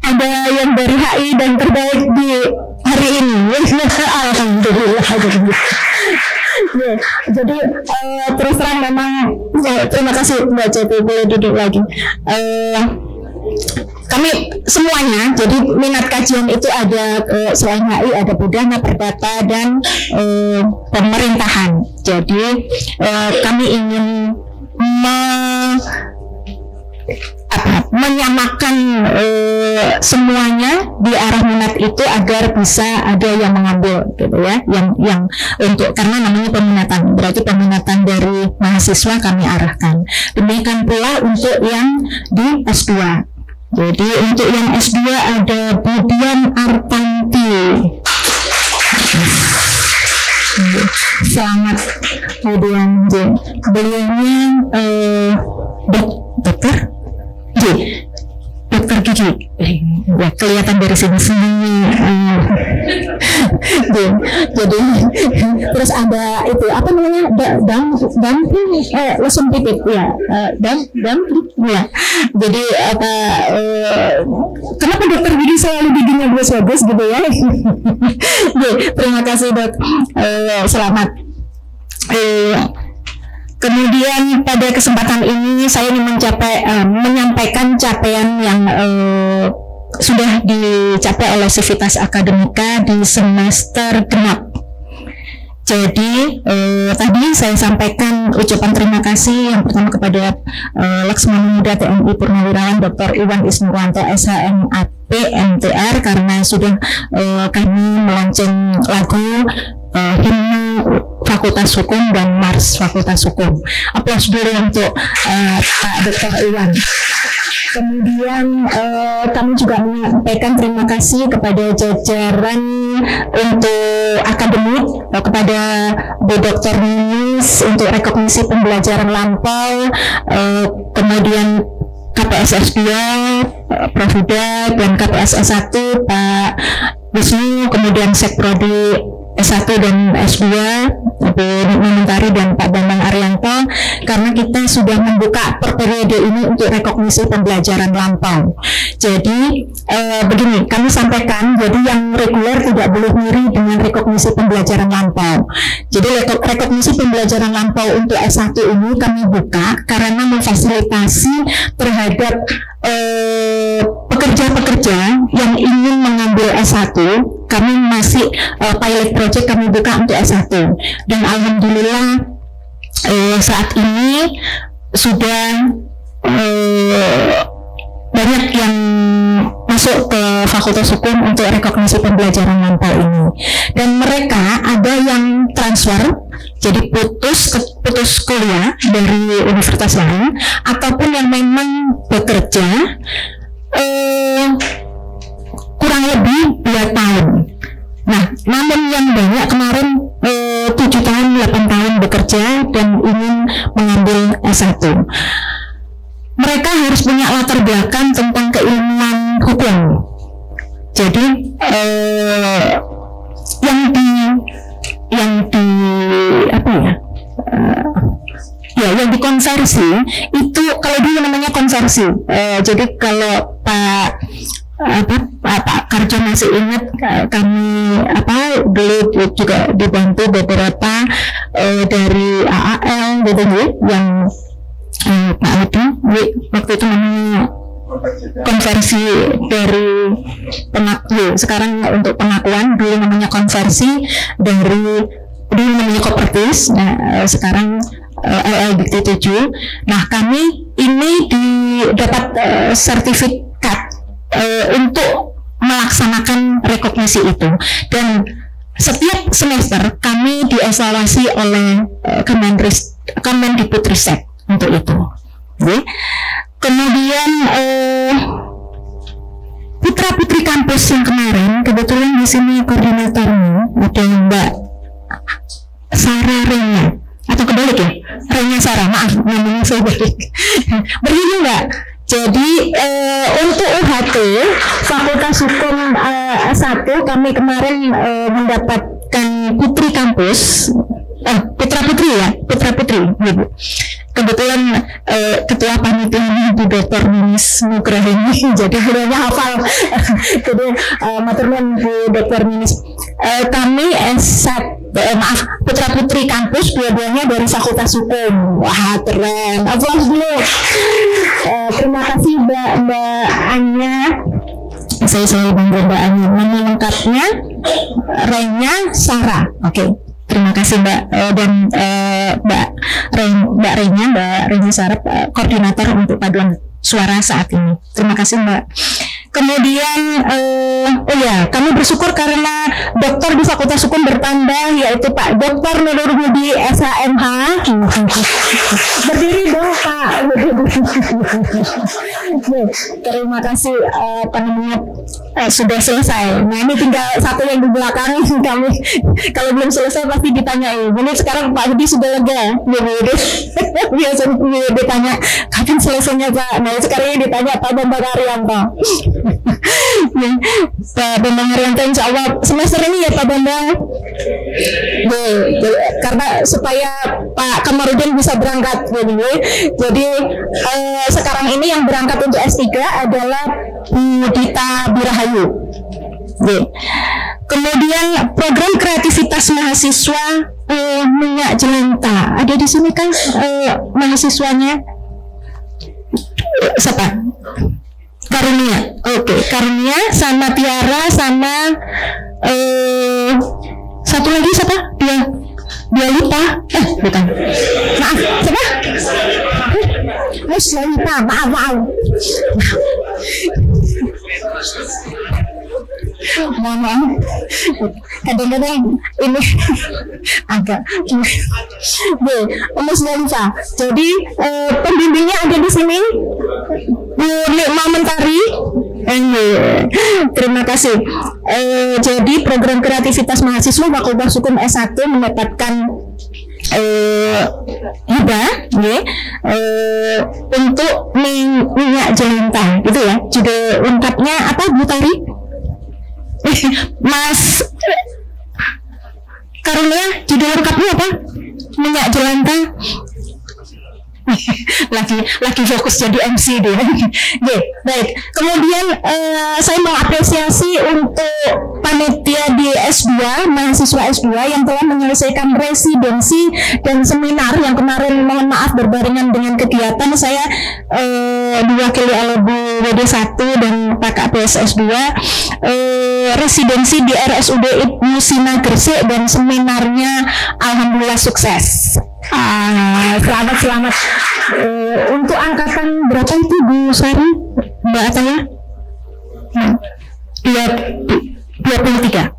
ada yang dari HI dan terbaik di hari ini. Alhamdulillah. Ya, jadi terus terang memang terima kasih Mbak Ceti, boleh duduk lagi. kami semuanya, jadi minat kajian itu ada selain HI ada budaya, perdata, dan pemerintahan. Jadi kami ingin menyamakan semuanya di arah minat itu agar bisa ada yang mengambil gitu ya, yang untuk, karena namanya peminatan, berarti peminatan dari mahasiswa kami arahkan. Demikian pula untuk yang di S2. Jadi untuk yang S2 ada Budian Artanti. Selamat Budian J. Beliaunya dokter gigi, ya kelihatan dari sini jadi terus ada itu apa namanya lesung pipit ya, ya. Jadi apa kenapa dokter gigi selalu giginya bagus gitu ya. Terima kasih dok, selamat. Kemudian pada kesempatan ini saya ingin menyampaikan capaian yang sudah dicapai oleh Civitas Akademika di semester genap. Jadi tadi saya sampaikan ucapan terima kasih yang pertama kepada Laksmana Muda TNI Purnawirawan Dr. Iwan Isnurwanto SHMAP MTR karena sudah kami melaunching lagu himne Fakultas Hukum dan Mars Fakultas Hukum. Aplaus dulu untuk Pak Dr. Iwan. Kemudian kami juga menyampaikan terima kasih kepada jajaran untuk akademik, kepada Bu Dr. Ninis untuk rekognisi pembelajaran lampau, kemudian KPSS 2 Prof. Huda, dan KPSS 1 Pak Wisnu, kemudian Sekprodi S1 dan S2 Bu Mentari dan Pak Bambang Arianto, karena kita sudah membuka per periode ini untuk rekognisi pembelajaran lampau. Jadi begini kami sampaikan, jadi yang reguler tidak boleh ngiri dengan rekognisi pembelajaran lampau. Jadi rekognisi pembelajaran lampau untuk S1 ini kami buka karena memfasilitasi terhadap pekerja-pekerja yang ingin mengambil S1. Kami masih pilot project kami buka untuk S1, dan alhamdulillah saat ini sudah banyak yang masuk ke Fakultas Hukum untuk rekognisi pembelajaran lampau ini, dan mereka ada yang transfer, jadi putus kuliah dari universitas lain, ataupun yang memang bekerja kurang lebih 2 tahun. Nah, namun yang banyak kemarin 7 tahun, 8 tahun bekerja dan ingin mengambil S1. Mereka harus punya latar belakang tentang keilmuan hukum. Jadi yang dikonversi itu, kalau dulu namanya konversi. Jadi kalau Pak Karjo masih ingat, kami dulu juga dibantu beberapa dari AAL gitu yang Pak Adi waktu itu namanya konversi dari sekarang untuk pengakuan, dulu namanya konversi dari, dulu namanya Kopertis, sekarang LL Dikti 7. Nah, kami ini dapat sertifikat untuk melaksanakan rekognisi itu, dan setiap semester kami dievaluasi oleh Kemendikbudristek untuk itu. Kemudian putra putri kampus yang kemarin, kebetulan di sini koordinatornya ada Mbak Sarah Renya, atau kebalik ya, Renya Sarah, maaf namanya saya balik. Begini Mbak, jadi untuk UHT Fakultas Hukum S1 kami kemarin mendapatkan putri kampus, putra putri Ibu. Kebetulan ketua panitianya Bu Dr. Ninis Nugraini, jadi beliaunya hafal. Jadi maturnuwun Bu Dr. Ninis. Kami putra putri kampus dua-duanya dari Fakultas Hukum. Wah, keren. Aplaus dulu. terima kasih Mbak Anya. Saya selalu bangga Mbak Anya. Nama lengkapnya Renya Sarah. Oke. Terima kasih Mbak dan Mbak Renya Sarah, koordinator untuk paduan suara saat ini. Terima kasih Mbak. Kemudian kami bersyukur karena dokter di Fakultas Hukum bertambah, yaitu Pak Dr. Nurul Budi SHMH. Berdiri dong Pak. Terima kasih sudah selesai. Nah ini tinggal satu yang di belakang kami. Kalau belum selesai pasti ditanyai. Ini sekarang Pak Budi sudah lega. Biasanya ditanya kapan selesainya Pak. Nah sekarang ini ditanya Pak Bambang Arianto. Pak Bambang Arianto insya Allah semester ini ya Pak Bambang. Karena supaya Pak Kamarudin bisa berangkat. Jadi sekarang ini yang berangkat untuk S3 adalah Dita Birahayu. Kemudian program kreativitas mahasiswa Minyak Jelanta. Ada di sini kan mahasiswanya? Siapa? Karunia. Oke, Karunia sama Tiara sama satu lagi siapa? Dia lupa. Bukan. Maaf, siapa? Saya lupa. Maaf. Mohon kadang-kadang ini agak lupa. Jadi pembimbingnya ada di sini Bu Nikma Mentari. Terima kasih. Jadi program kreativitas mahasiswa Fakultas Hukum S1 mendapatkan hibah untuk Minyak Jelanta, gitu ya. Judul lengkapnya apa Bu Tari? Mas Karunia, judul lengkapnya apa? Minyak Jelanta. lagi fokus jadi MC dia. Baik. Kemudian saya mengapresiasi untuk panitia di S2, mahasiswa S2 yang telah menyelesaikan residensi dan seminar yang kemarin, mohon maaf berbarengan dengan kegiatan saya diwakili oleh Bu WD1 dan Pak KPS S2 residensi di RSUD Ibnu Sina Gresik dan seminarnya alhamdulillah sukses. Selamat. Untuk angkatan berapa itu Bu Sari, Mbak Ataya? 23.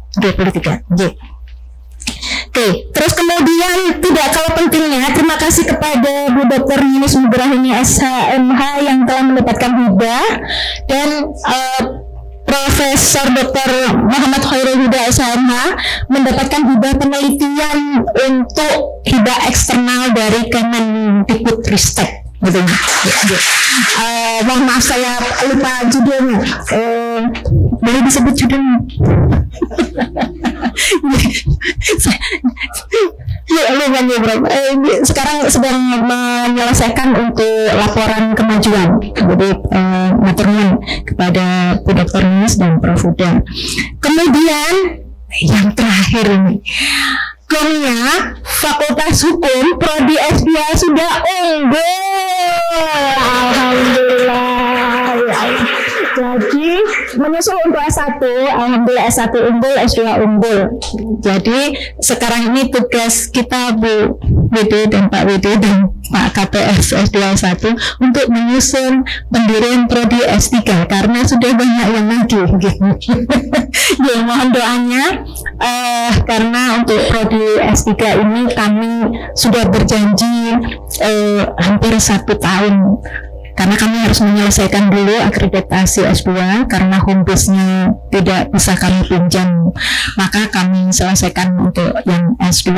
Oke, terus kemudian tidak kalah pentingnya, terima kasih kepada Bu Dr. Yunus Nugrahini SHMH yang telah mendapatkan hibah dan Profesor Dr. Muhammad Khairul Huda SHMH mendapatkan hibah penelitian untuk hibah eksternal dari Kemendikbudristek. Mohon maaf saya lupa judulnya. Boleh disebut judulnya? Sekarang sedang menyelesaikan untuk laporan kemajuan. Jadi maturnuun kepada Bu Dr. Nis dan Prof. Huda. Kemudian yang terakhir ini, gongnya Fakultas Hukum Prodi S2 sudah unggul. Alhamdulillah. Jadi menyusul untuk S1, alhamdulillah S1 unggul, S2 unggul. Jadi sekarang ini tugas kita Bu WD dan Pak WD dan Pak KPS S2 S1 untuk menyusun pendirian Prodi S3 karena sudah banyak yang maju gitu. Ya, mohon doanya karena untuk Prodi S3 ini kami sudah berjanji hampir 1 tahun. Karena kami harus menyelesaikan dulu akreditasi S2 karena home base-nya tidak bisa kami pinjam, maka kami selesaikan untuk yang S2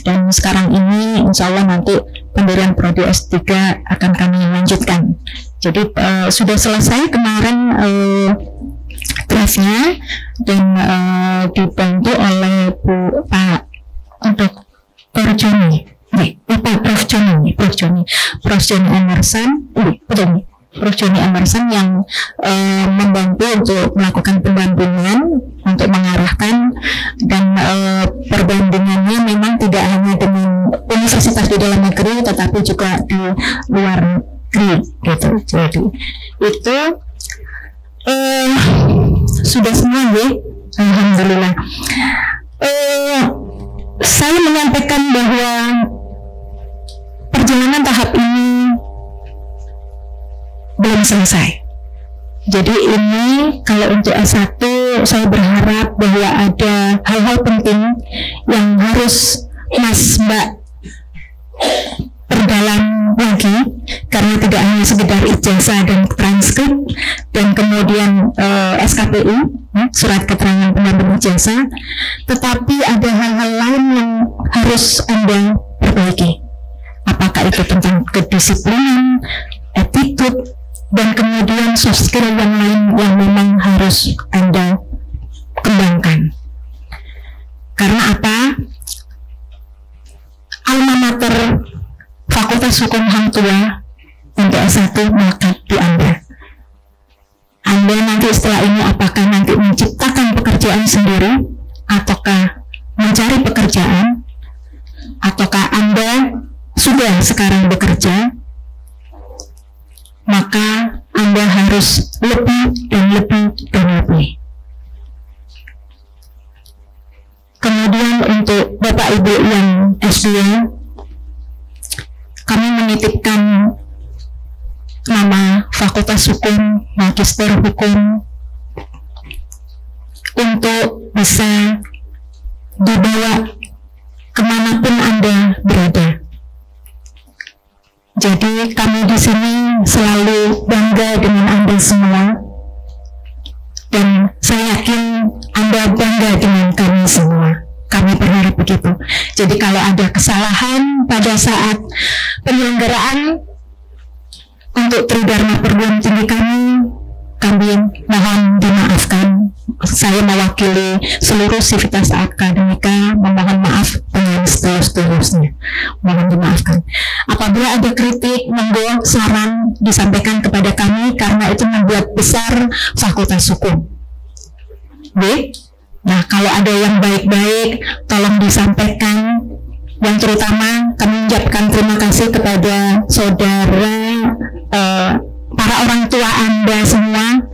dan sekarang ini insya Allah nanti pendirian Prodi S3 akan kami lanjutkan. Jadi sudah selesai kemarin draftnya dan dibantu oleh Pak Dr. Joni. Prof. Joni Emerson, Prof. Joni Emerson yang membantu untuk melakukan pendampingan untuk mengarahkan dan perbandingannya memang tidak hanya dengan universitas di dalam negeri tetapi juga di luar negeri gitu. Jadi itu sudah semua ya, alhamdulillah. Saya menyampaikan bahwa perjalanan tahap ini belum selesai. Jadi ini kalau untuk S1 saya berharap bahwa ada hal-hal penting yang harus Mas Mbak perdalam lagi, karena tidak hanya sekedar ijazah dan transkrip dan kemudian SKPI, surat keterangan penyambung ijazah, tetapi ada hal-hal lain yang harus Anda perbaiki. Apakah itu tentang kedisiplinan, attitude, dan kemudian soft skill yang lain yang memang harus Anda kembangkan. Karena apa? Alma mater Fakultas Hukum Hang Tua untuk S1 melekat di Anda. Anda nanti setelah ini apakah nanti menciptakan pekerjaan sendiri, ataukah mencari pekerjaan, ataukah Anda sudah sekarang bekerja, maka Anda harus lebih dan lebih dan lebih. Kemudian untuk Bapak Ibu yang S2, kami menitipkan nama Fakultas Hukum, Magister Hukum untuk bisa dibawa kemanapun Anda berada. Jadi kami di sini selalu bangga dengan Anda semua, dan saya yakin Anda bangga dengan kami semua. Kami berharap begitu. Jadi kalau ada kesalahan pada saat penyelenggaraan untuk Tridharma Perguruan Tinggi kami mohon dimaafkan. Saya mewakili seluruh sivitas akademika memohon maaf dengan seterusnya. Mohon dimaafkan. Apabila ada kritik, monggo saran disampaikan kepada kami, karena itu membuat besar Fakultas Hukum. Baik. Nah, kalau ada yang baik-baik, tolong disampaikan. Yang terutama kami mengucapkan terima kasih kepada saudara, para orang tua Anda semua,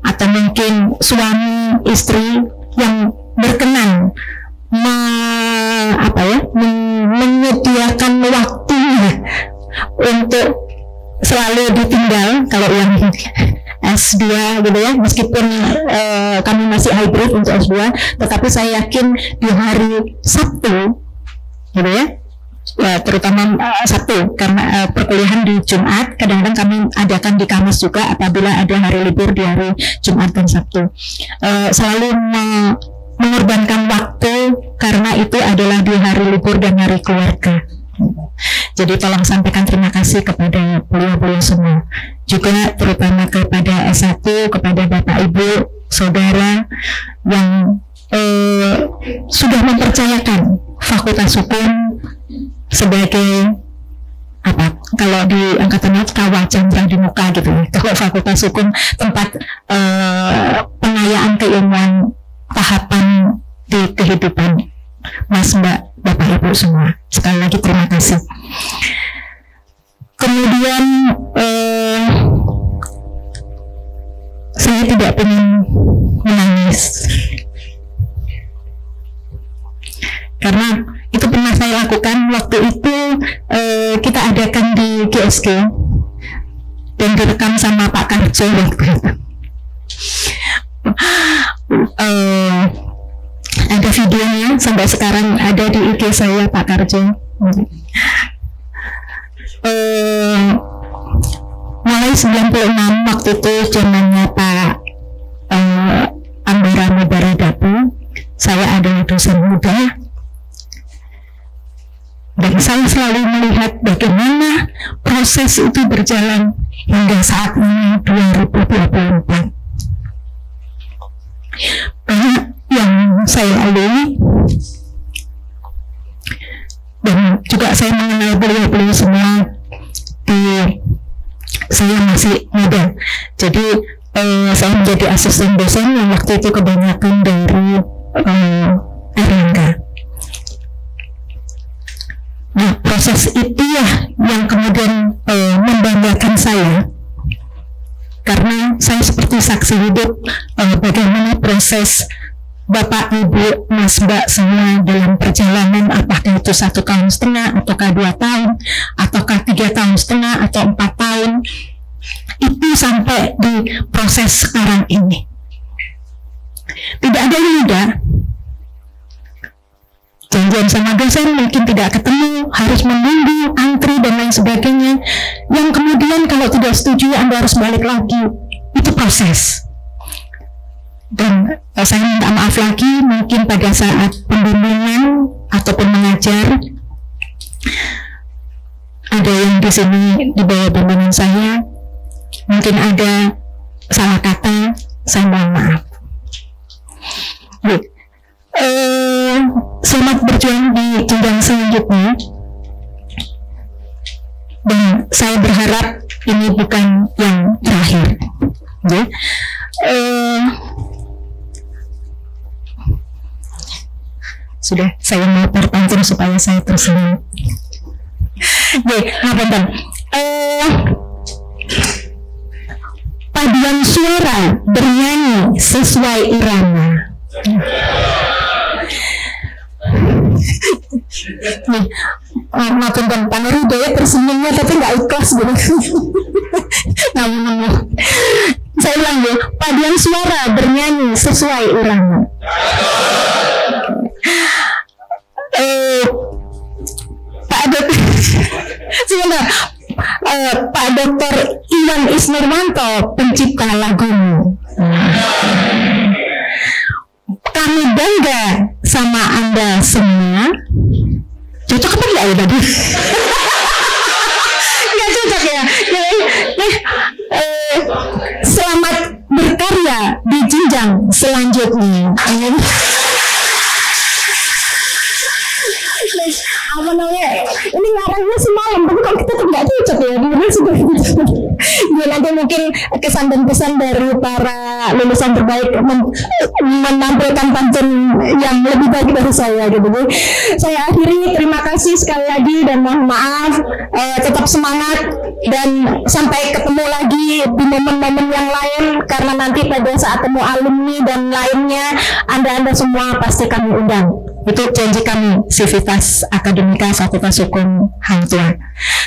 atau mungkin suami istri yang berkenan menyediakan waktunya untuk selalu ditinggal kalau yang S2 gitu ya, meskipun kami masih hybrid untuk S2, tetapi saya yakin di hari Sabtu gitu ya, terutama Sabtu, karena perkuliahan di Jumat, kadang-kadang kami adakan di Kamis juga apabila ada hari libur di hari Jumat dan Sabtu. Selalu mengorbankan waktu, karena itu adalah di hari libur dan hari keluarga. Jadi tolong sampaikan terima kasih kepada beliau-beliau semua, juga terutama kepada S1, kepada Bapak Ibu, Saudara yang sudah mempercayakan Fakultas Hukum sebagai apa, kalau di angkatan laut kawah candra di muka gitu ya. Kalau Fakultas Hukum tempat pengayaan keilmuan tahapan di kehidupan Mas Mbak, Bapak Ibu semua. Sekali lagi terima kasih. Kemudian saya tidak ingin menangis, karena itu pernah saya lakukan waktu itu. Kita adakan di GSG dan direkam sama Pak Karjo waktu itu. Ada videonya sampai sekarang ada di IG saya, Pak Karjo. Mulai 96 waktu itu zamannya Pak Ambara Mubaradapu, saya adalah dosen muda, dan saya selalu melihat bagaimana proses itu berjalan hingga saat ini 2024. Banyak yang saya lalui, dan juga saya mengenal beliau-beliau semua saya masih muda. Jadi saya menjadi asisten dosen yang waktu itu kebanyakan dari Erlangga. Nah, proses itu ya yang kemudian membanggakan saya, karena saya seperti saksi hidup bagaimana proses Bapak, Ibu, Mas, Mbak semua dalam perjalanan, apakah itu 1,5 tahun, ataukah 2 tahun, ataukah 3,5 tahun, atau 4 tahun, itu sampai di proses sekarang ini. Tidak ada yang mudah. Janjian sama dosen mungkin tidak ketemu, harus menunggu, antri, dan lain sebagainya. Yang kemudian kalau tidak setuju, Anda harus balik lagi. Itu proses. Dan saya minta maaf lagi, mungkin pada saat pembimbingan ataupun mengajar, ada yang di sini di bawah bimbingan saya, mungkin ada salah kata, saya mohon maaf. Selamat berjuang di jenjang selanjutnya, dan saya berharap ini bukan yang terakhir. Sudah, saya mau berpantun supaya saya tersenyum. Paduan suara bernyanyi sesuai irama. Maafkan Pak Nurudaya tersenyumnya tapi nggak ikhlas gitu. Namun saya ulang ya, paduan suara bernyanyi sesuai irama. Pak Dr. Iwan Isnurmanto, pencipta lagumu. Kami bangga sama Anda semua. Cocok apa enggak ya tadi? Nggak cocok ya. Selamat berkarya di jenjang selanjutnya. Apa namanya? Ini ngarangnya semalam, tapi kalau kita tuh nggak cocok ya. Dia sudah ya, nanti mungkin kesan dan pesan dari para lulusan terbaik menampilkan pantun yang lebih baik dari saya gitu. Saya akhiri, terima kasih sekali lagi dan mohon maaf, tetap semangat dan sampai ketemu lagi di momen-momen yang lain, karena nanti pada saat temu alumni dan lainnya Anda semua pasti kami undang. Itu janji kami, Sivitas Akademika Fakultas Hukum Hang Tuah.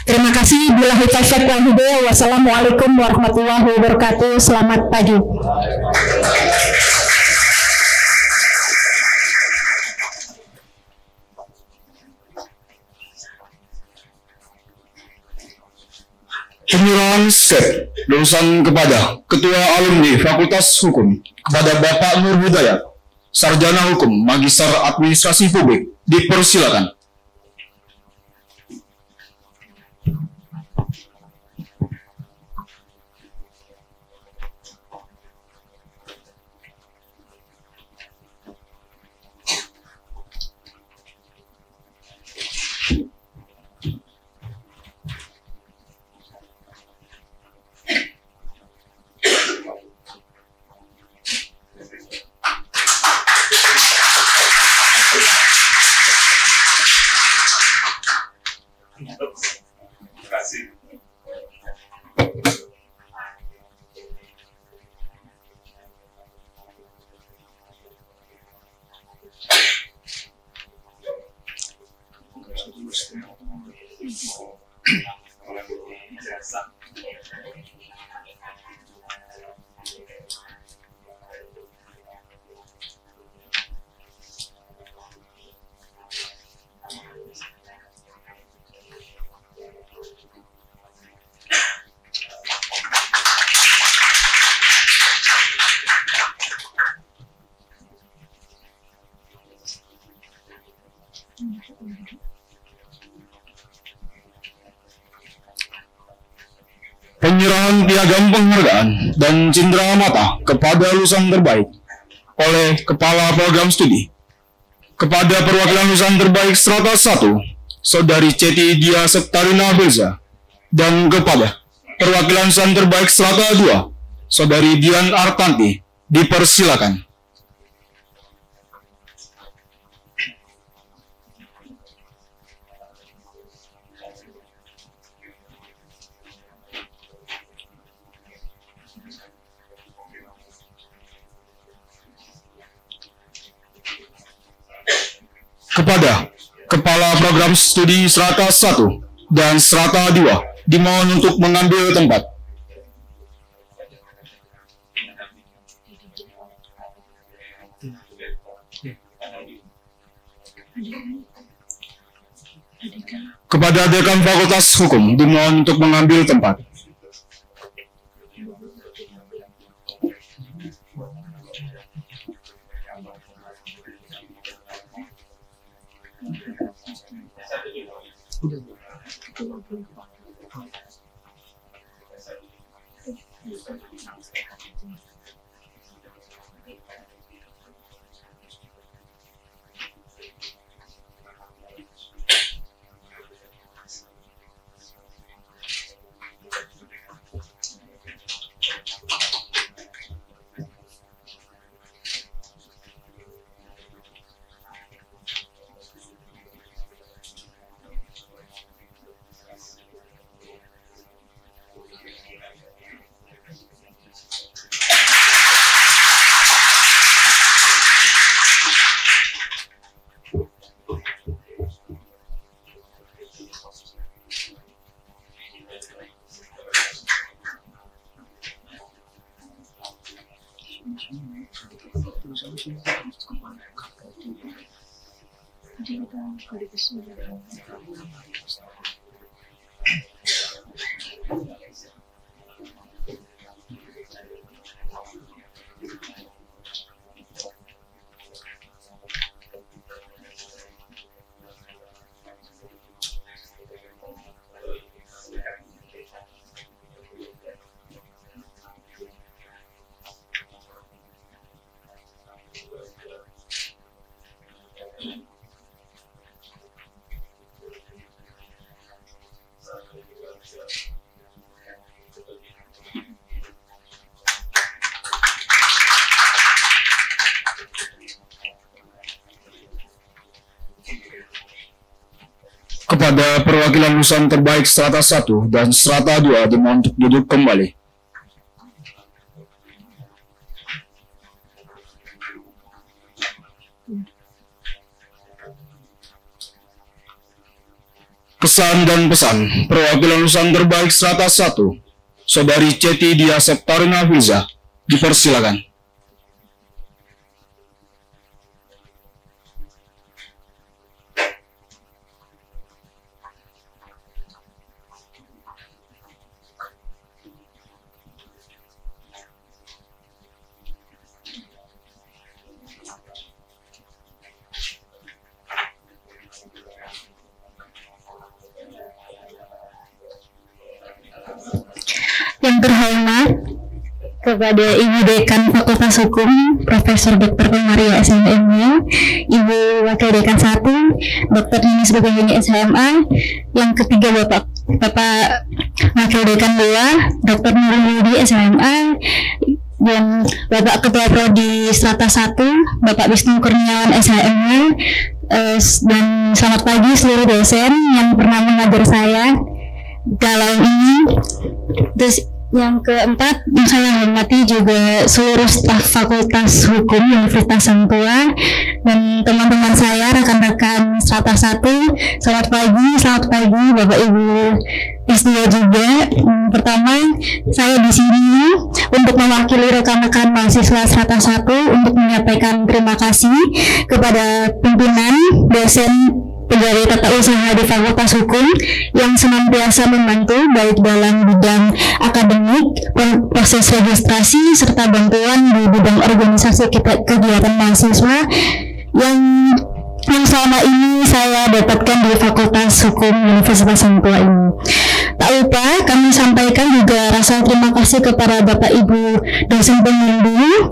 Terima kasih. Billahi taufiq wal hidayah. Wassalamualaikum warahmatullahi wabarakatuh. Selamat pagi. Penyerahan skep lulusan kepada Ketua Alumni Fakultas Hukum kepada Bapak Nur Hidayat, Sarjana Hukum, Magister Administrasi Publik, dipersilakan. Penyerahan piagam penghargaan dan cindera mata kepada lulusan terbaik oleh Kepala Program Studi. Kepada perwakilan lulusan terbaik Strata 1, Saudari Ceti Dia Septarina Belza, dan kepada perwakilan lulusan terbaik Strata 2, Saudari Dian Artanti, dipersilakan. Kepada Kepala Program Studi Strata 1 dan Strata 2 dimohon untuk mengambil tempat. Kepada Dekan Fakultas Hukum dimohon untuk mengambil tempat. Kepada perwakilan lulusan terbaik Strata 1 dan Strata 2 dimohon untuk duduk kembali. Kesan dan pesan perwakilan lulusan terbaik Strata 1, Saudari Ceti Dia Septarina Filza, dipersilakan. Yang terhormat kepada Ibu Dekan Fakultas Hukum Profesor Dr. Maria SMM, Ibu Wakil Dekan 1 Dr. Ninis Bugayuni SMA, yang ketiga Bapak Wakil Dekan 2 Dr. Nurul Yudi SMA, dan Bapak Ketua Prodi Strata 1 Bapak Wisnu Kurniawan SMA, dan selamat pagi seluruh dosen yang pernah mengajar saya dalam ini. Terus yang keempat, yang saya hormati juga seluruh staf Fakultas Hukum Universitas Hang Tuah dan teman-teman saya, rekan-rekan Strata 1. Selamat pagi Bapak Ibu S2 juga. Pertama, saya di sini untuk mewakili rekan-rekan mahasiswa Strata 1 untuk menyampaikan terima kasih kepada pimpinan, dosen, pegawai tata usaha di Fakultas Hukum yang senantiasa membantu baik dalam bidang akademik, proses registrasi, serta bantuan di bidang organisasi kegiatan mahasiswa yang selama ini saya dapatkan di Fakultas Hukum Universitas Hang Tuah ini. Tak lupa kami sampaikan juga rasa terima kasih kepada Bapak Ibu dosen pembimbing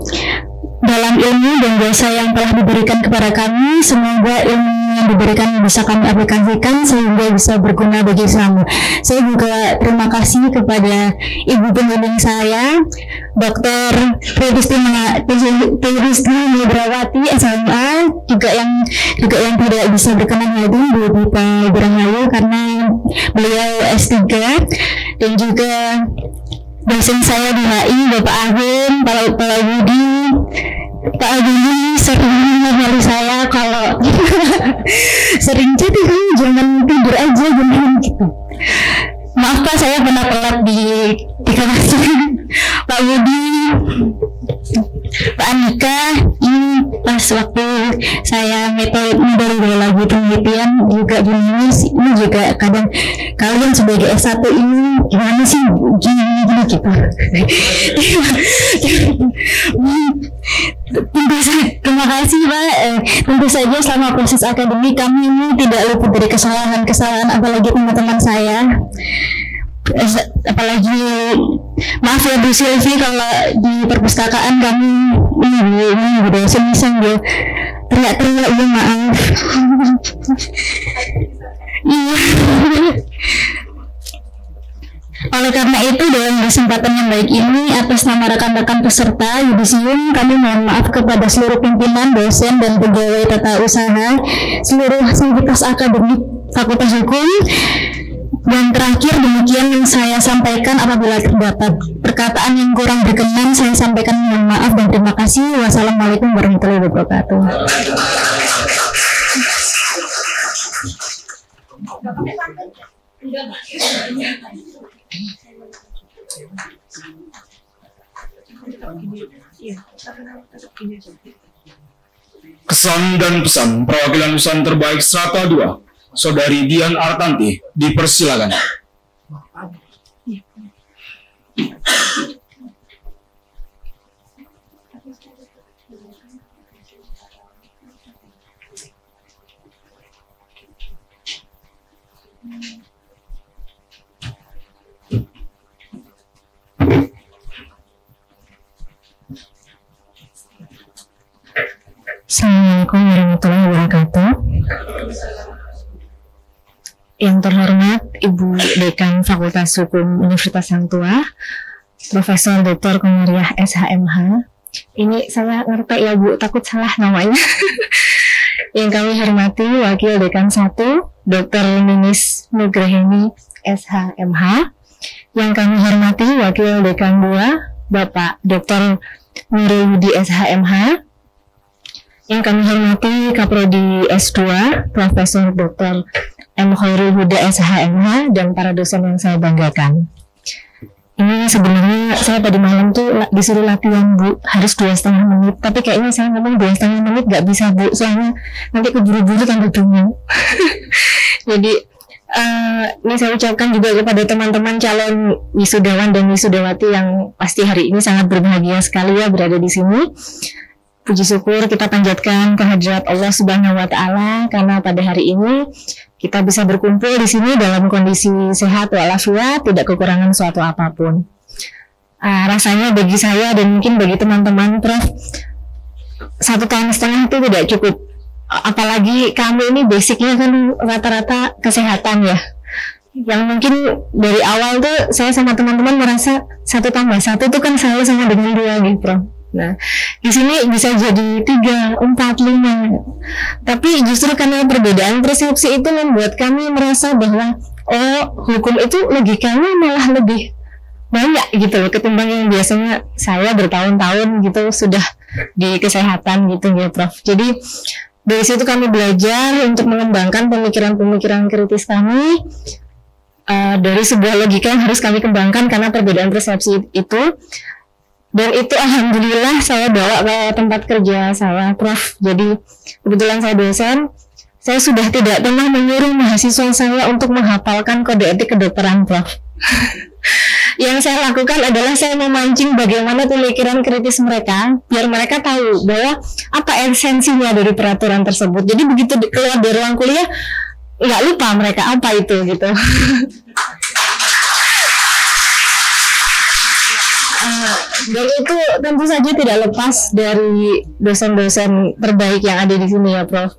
dalam ilmu dan jasa yang telah diberikan kepada kami. Semoga ilmu yang diberikan bisa kami aplikasikan sehingga bisa berguna bagi semua. Saya juga terima kasih kepada Ibu pembimbing saya, Dr. Trisni Mudrawati SMA, juga yang tidak bisa berkenan hadir, Bu Dita Burahayu karena beliau S3, dan juga dosen saya di HI, Bapak Agung, Pak Budi, Pak Agung, serta menemani saya kalau sering jadi kamu jangan tidur aja jangan gitu. Maaf Pak, saya pernah telat di kelas. Pak Budi, Pak Andika, ini pas waktu saya metode lagi penelitian juga dinamis, ini juga kadang kalian sebagai S1 ini gimana sih gini gitu. Terima kasih Pak. Tentu saja selama proses akademik kami ini tidak luput dari kesalahan-kesalahan, apalagi teman-teman saya. Apalagi maaf ya Bu Silvi kalau di perpustakaan kami ini dosen sambil teriak-teriak, ya maaf. Iya. Oleh karena itu dalam kesempatan yang baik ini atas nama rekan-rekan peserta yudisium kami mohon maaf kepada seluruh pimpinan, dosen dan pegawai tata usaha seluruh sivitas akademik Fakultas Hukum. Dan terakhir demikian yang saya sampaikan, apabila terdapat perkataan yang kurang berkenan saya sampaikan mohon maaf dan terima kasih. Wassalamualaikum warahmatullahi wabarakatuh. Kesan dan pesan perwakilan lulusan terbaik Strata 2, Saudari Dian Artanti, dipersilakan. Assalamualaikum warahmatullahi wabarakatuh. Yang terhormat Ibu Dekan Fakultas Hukum Universitas Hang Tuah, Profesor Dr. Komariah SHMH. Ini saya ngerti ya Bu, takut salah namanya. Yang kami hormati Wakil Dekan 1, Dr. Ninis Nugraheni SHMH. Yang kami hormati Wakil Dekan 2, Bapak Dr. Nurul Hudi SHMH. Yang kami hormati Kaprodi S2, Profesor Dr. M. Khairul Huda SHMH, dan para dosen yang saya banggakan. Ini sebenarnya saya tadi malam tuh disuruh latihan Bu, harus 2,5 menit. Tapi kayaknya saya ngomong 2,5 menit gak bisa Bu, soalnya nanti keburu-buru tambah bingung. Jadi ini saya ucapkan juga kepada teman-teman calon wisudawan dan wisudawati yang pasti hari ini sangat berbahagia sekali ya berada di sini. Puji syukur kita panjatkan kehadirat Allah Subhanahu wa Ta'ala karena pada hari ini kita bisa berkumpul di sini dalam kondisi sehat walafiat, tidak kekurangan suatu apapun. Rasanya bagi saya dan mungkin bagi teman-teman Prof, 1,5 tahun itu tidak cukup. Apalagi kami ini basicnya kan rata-rata kesehatan ya. Yang mungkin dari awal tuh saya sama teman-teman merasa 1 tambah 1 itu kan selalu sama dengan 2 gitu Prof. Nah, di sini bisa jadi 3, 4, 5. Tapi justru karena perbedaan persepsi itu membuat kami merasa bahwa hukum itu logikanya malah lebih banyak gitu loh ketimbang yang biasanya saya bertahun-tahun gitu sudah di kesehatan gitu ya Prof. Jadi dari situ kami belajar untuk mengembangkan pemikiran-pemikiran kritis kami dari sebuah logika yang harus kami kembangkan karena perbedaan persepsi itu. Dan itu alhamdulillah saya bawa ke tempat kerja saya Prof. Jadi kebetulan saya dosen, saya sudah tidak pernah menyuruh mahasiswa saya untuk menghafalkan kode etik kedokteran Prof. Yang saya lakukan adalah saya memancing bagaimana pemikiran kritis mereka biar mereka tahu bahwa apa esensinya dari peraturan tersebut. Jadi begitu keluar dari ruang kuliah nggak lupa mereka apa itu gitu. Dan itu tentu saja tidak lepas dari dosen-dosen terbaik yang ada di sini ya Prof.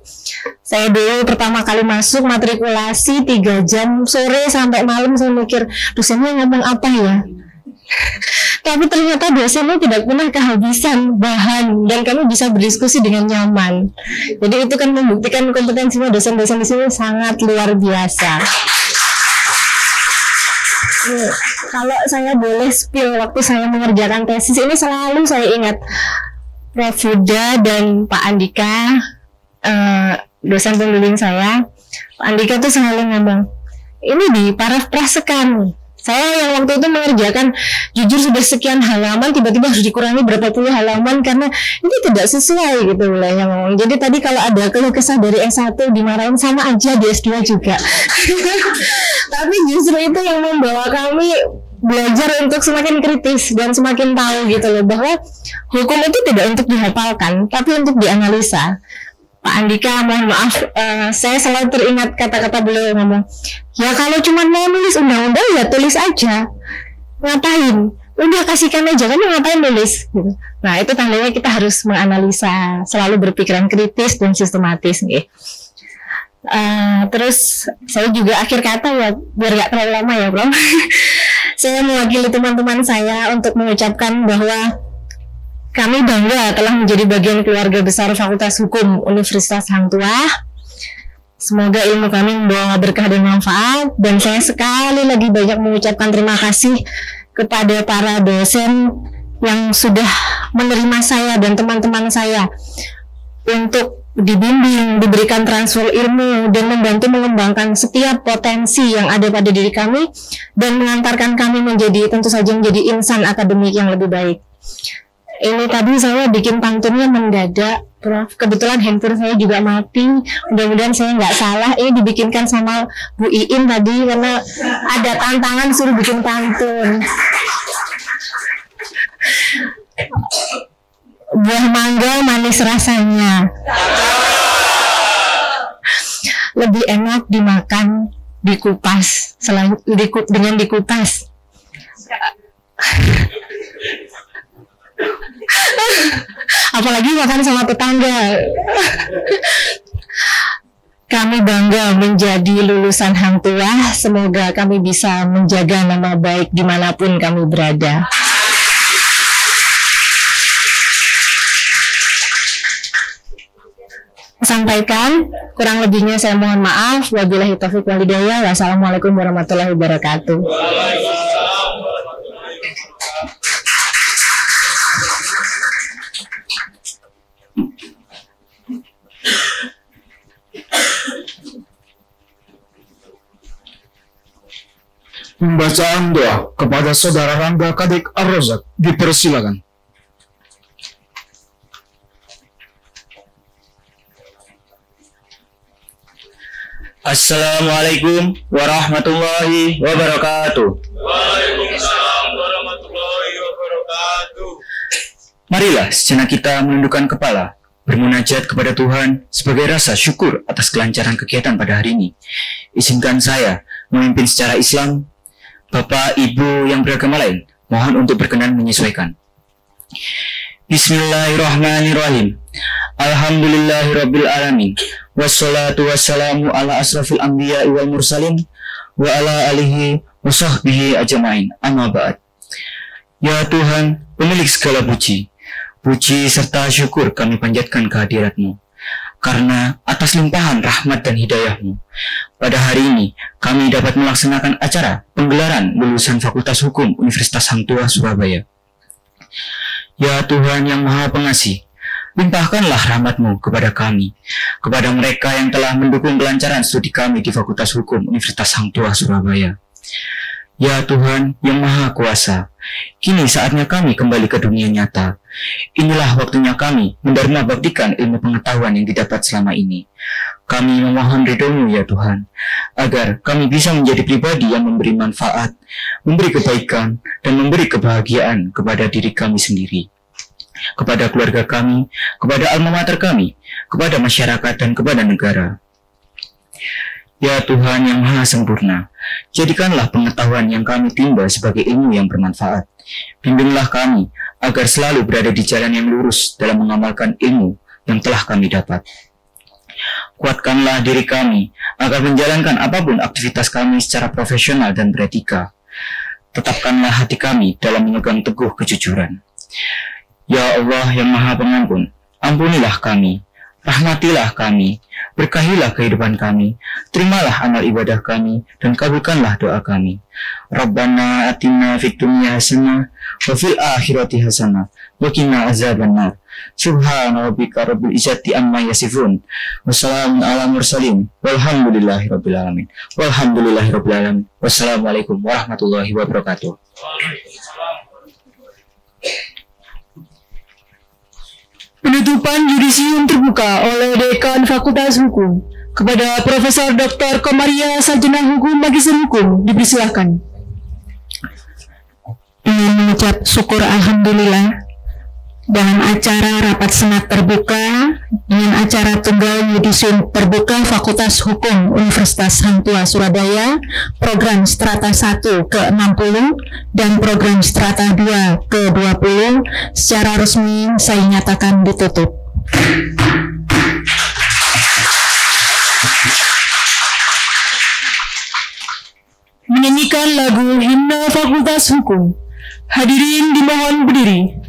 Saya dulu pertama kali masuk matrikulasi 3 jam sore sampai malam saya mikir dosennya ngomong apa ya. Tapi ternyata dosennya tidak pernah kehabisan bahan dan kami bisa berdiskusi dengan nyaman. Jadi itu kan membuktikan kompetensinya dosen-dosen di sini sangat luar biasa. Kalau saya boleh spill waktu saya mengerjakan tesis ini selalu saya ingat Prof. Huda dan Pak Andika, dosen pembimbing saya. Pak Andika tuh selalu ngomong, ini diparafrasekan. Saya yang waktu itu mengerjakan, jujur sudah sekian halaman, tiba-tiba harus dikurangi berapa puluh halaman karena ini tidak sesuai gitu lah yang ngomong. Jadi tadi kalau ada keluh kesah dari S1 dimarahin, sama aja di S2 juga. Tapi justru itu yang membawa kami belajar untuk semakin kritis dan semakin tahu gitu loh, bahwa hukum itu tidak untuk dihafalkan, tapi untuk dianalisa. Pak Andika, mohon maaf, saya selalu teringat kata-kata beliau ngomong, ya kalau cuma mau nulis undang-undang ya tulis aja, ngapain? Udah kasihkan aja, kan ngapain nulis? Gitu. Nah itu tandanya kita harus menganalisa, selalu berpikiran kritis dan sistematis nih. Terus saya juga akhir kata ya, biar gak terlalu lama ya bro. Saya mewakili teman-teman saya untuk mengucapkan bahwa kami bangga telah menjadi bagian keluarga besar Fakultas Hukum Universitas Hang Tuah. Semoga ilmu kami membawa berkah dan manfaat. Dan saya sekali lagi banyak mengucapkan terima kasih kepada para dosen yang sudah menerima saya dan teman-teman saya untuk dibimbing, diberikan transfer ilmu, dan membantu mengembangkan setiap potensi yang ada pada diri kami dan mengantarkan kami menjadi, tentu saja menjadi insan akademik yang lebih baik. Ini tadi saya bikin pantunnya mendadak, Prof. Kebetulan handphone saya juga mati. Mudah-mudahan saya nggak salah. Ini dibikinkan sama Bu Iin tadi karena ada tantangan suruh bikin pantun. Buah mangga manis rasanya, lebih enak dimakan dikupas selain dengan dikupas. Apalagi makan sama tetangga. Kami bangga menjadi lulusan Hang Tuah. Semoga kami bisa menjaga nama baik dimanapun kami berada. Sampaikan, kurang lebihnya saya mohon maaf. Wabillahi taufiq wal hidayah. Wassalamualaikum warahmatullahi wabarakatuh. Pembacaan doa kepada Saudara Rangga Kadik Ar-Rozak dipersilakan. Assalamualaikum warahmatullahi wabarakatuh. Waalaikumsalam warahmatullahi wabarakatuh. Marilah sejenak kita menundukkan kepala, bermunajat kepada Tuhan sebagai rasa syukur atas kelancaran kegiatan pada hari ini. Izinkan saya memimpin secara Islam. Bapak, Ibu yang beragama lain, mohon untuk berkenan menyesuaikan. Bismillahirrahmanirrahim. Alhamdulillahirabbil alamin. Wassalatu wassalamu ala asrafil anbiya'i wal mursalin wa ala alihi wa sahbihi ajmain. Amma ba'd. Ya Tuhan, pemilik segala puji, puji serta syukur kami panjatkan kehadirat-Mu. Karena atas limpahan rahmat dan hidayah-Mu, pada hari ini kami dapat melaksanakan acara penggelaran lulusan Fakultas Hukum Universitas Hang Tuah Surabaya. Ya Tuhan yang Maha Pengasih, limpahkanlah rahmat-Mu kepada kami, kepada mereka yang telah mendukung kelancaran studi kami di Fakultas Hukum Universitas Hang Tuah Surabaya. Ya Tuhan yang Maha Kuasa, kini saatnya kami kembali ke dunia nyata. Inilah waktunya kami mendarma baktikan ilmu pengetahuan yang didapat selama ini. Kami memohon ridho-Mu ya Tuhan, agar kami bisa menjadi pribadi yang memberi manfaat, memberi kebaikan, dan memberi kebahagiaan kepada diri kami sendiri, kepada keluarga kami, kepada alma mater kami, kepada masyarakat, dan kepada negara. Ya Tuhan yang Maha Sempurna, jadikanlah pengetahuan yang kami timba sebagai ilmu yang bermanfaat. Bimbinglah kami agar selalu berada di jalan yang lurus dalam mengamalkan ilmu yang telah kami dapat. Kuatkanlah diri kami agar menjalankan apapun aktivitas kami secara profesional dan beretika. Tetapkanlah hati kami dalam memegang teguh kejujuran. Ya Allah yang Maha Pengampun, ampunilah kami, rahmatilah kami, berkahilah kehidupan kami, terimalah amal ibadah kami, dan kabulkanlah doa kami. Rabbana atina fid dunya hasanah wa fil akhirati hasanah wa qina azabannar. Subhana rabbika rabbil izzati amma yasifun. Wassalamun ala mursalin. Walhamdulillahi rabbil alamin. Walhamdulillahi rabbil alamin. Wassalamualaikum warahmatullahi wabarakatuh. Penutupan yudisium terbuka oleh Dekan Fakultas Hukum kepada Profesor Dr. Komaria Sarjana Hukum Magister Hukum dipersilahkan. Ingin mengucap syukur alhamdulillah dalam acara rapat senat terbuka dengan acara tunggal yudisium terbuka Fakultas Hukum Universitas Hang Tuah Surabaya, program strata 1 ke-60 dan program strata 2 ke-20 secara resmi saya nyatakan ditutup. Menyanyikan lagu himne Fakultas Hukum. Hadirin dimohon berdiri.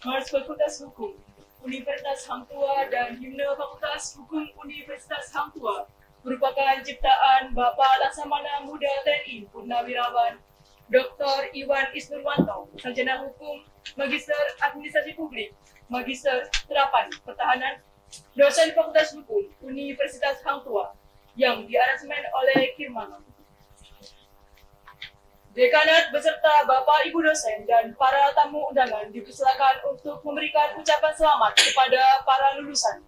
Mars Fakultas Hukum Universitas Hang Tuah dan himne Fakultas Hukum Universitas Hang Tuah merupakan ciptaan Bapak Laksamana Muda TNI Purnawirawan Dr. Iwan Isnurwanto, Sarjana Hukum, Magister Administrasi Publik, Magister Terapan Pertahanan, dosen Fakultas Hukum Universitas Hang Tuah yang diaransemen oleh Kirmana. Dekanat beserta Bapak Ibu dosen dan para tamu undangan dipersilakan untuk memberikan ucapan selamat kepada para lulusan.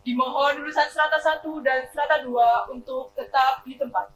Dimohon lulusan strata 1 dan strata 2 untuk tetap di tempat.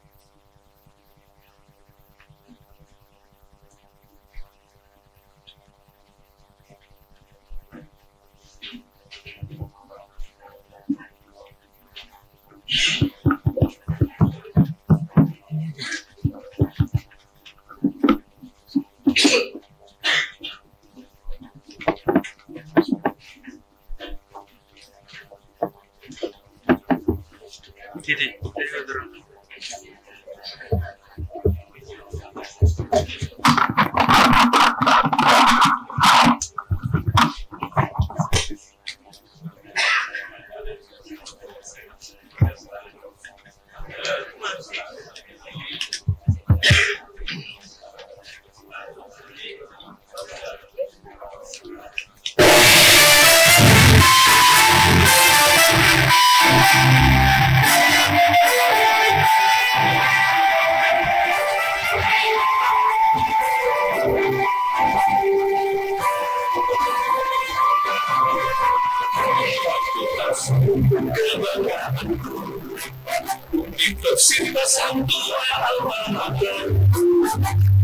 Universitas Hang Tuah Alma Mater,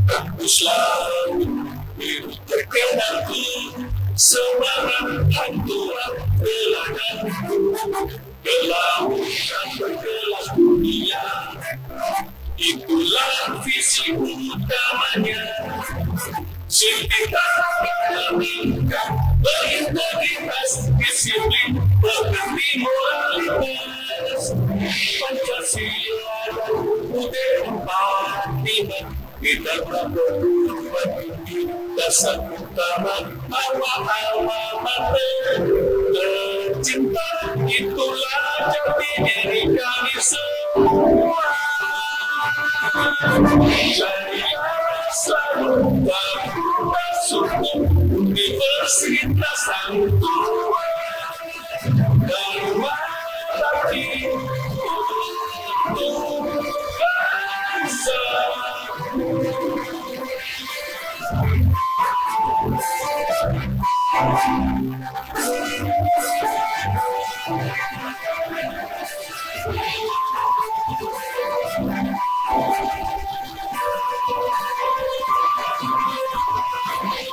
kampus laut biru terkenalku, semangat Hang Tuah teladan, kelautan berkelas dunia, itulah visi utamanya. Kita meningkat berintegritas, disiplin, mengerti moralitas, Pancasila dan UUD 45 kita berdua dasar utama alma mater tercinta, itulah jati diri kami semua. Jaya selalu masuk Universitas Hang Tuah, Dharma Bakti untuk bangsa.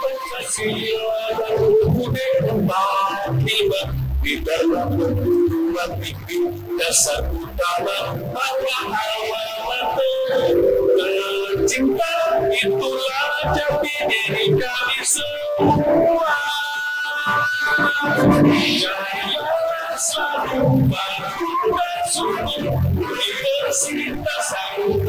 Pancasila dan UUD 45 di dalam perguruan tinggi dasar utama alma mater tercinta, itulah jati diri kami semua. Jaya selalu baru dan sungguh Universitas Hang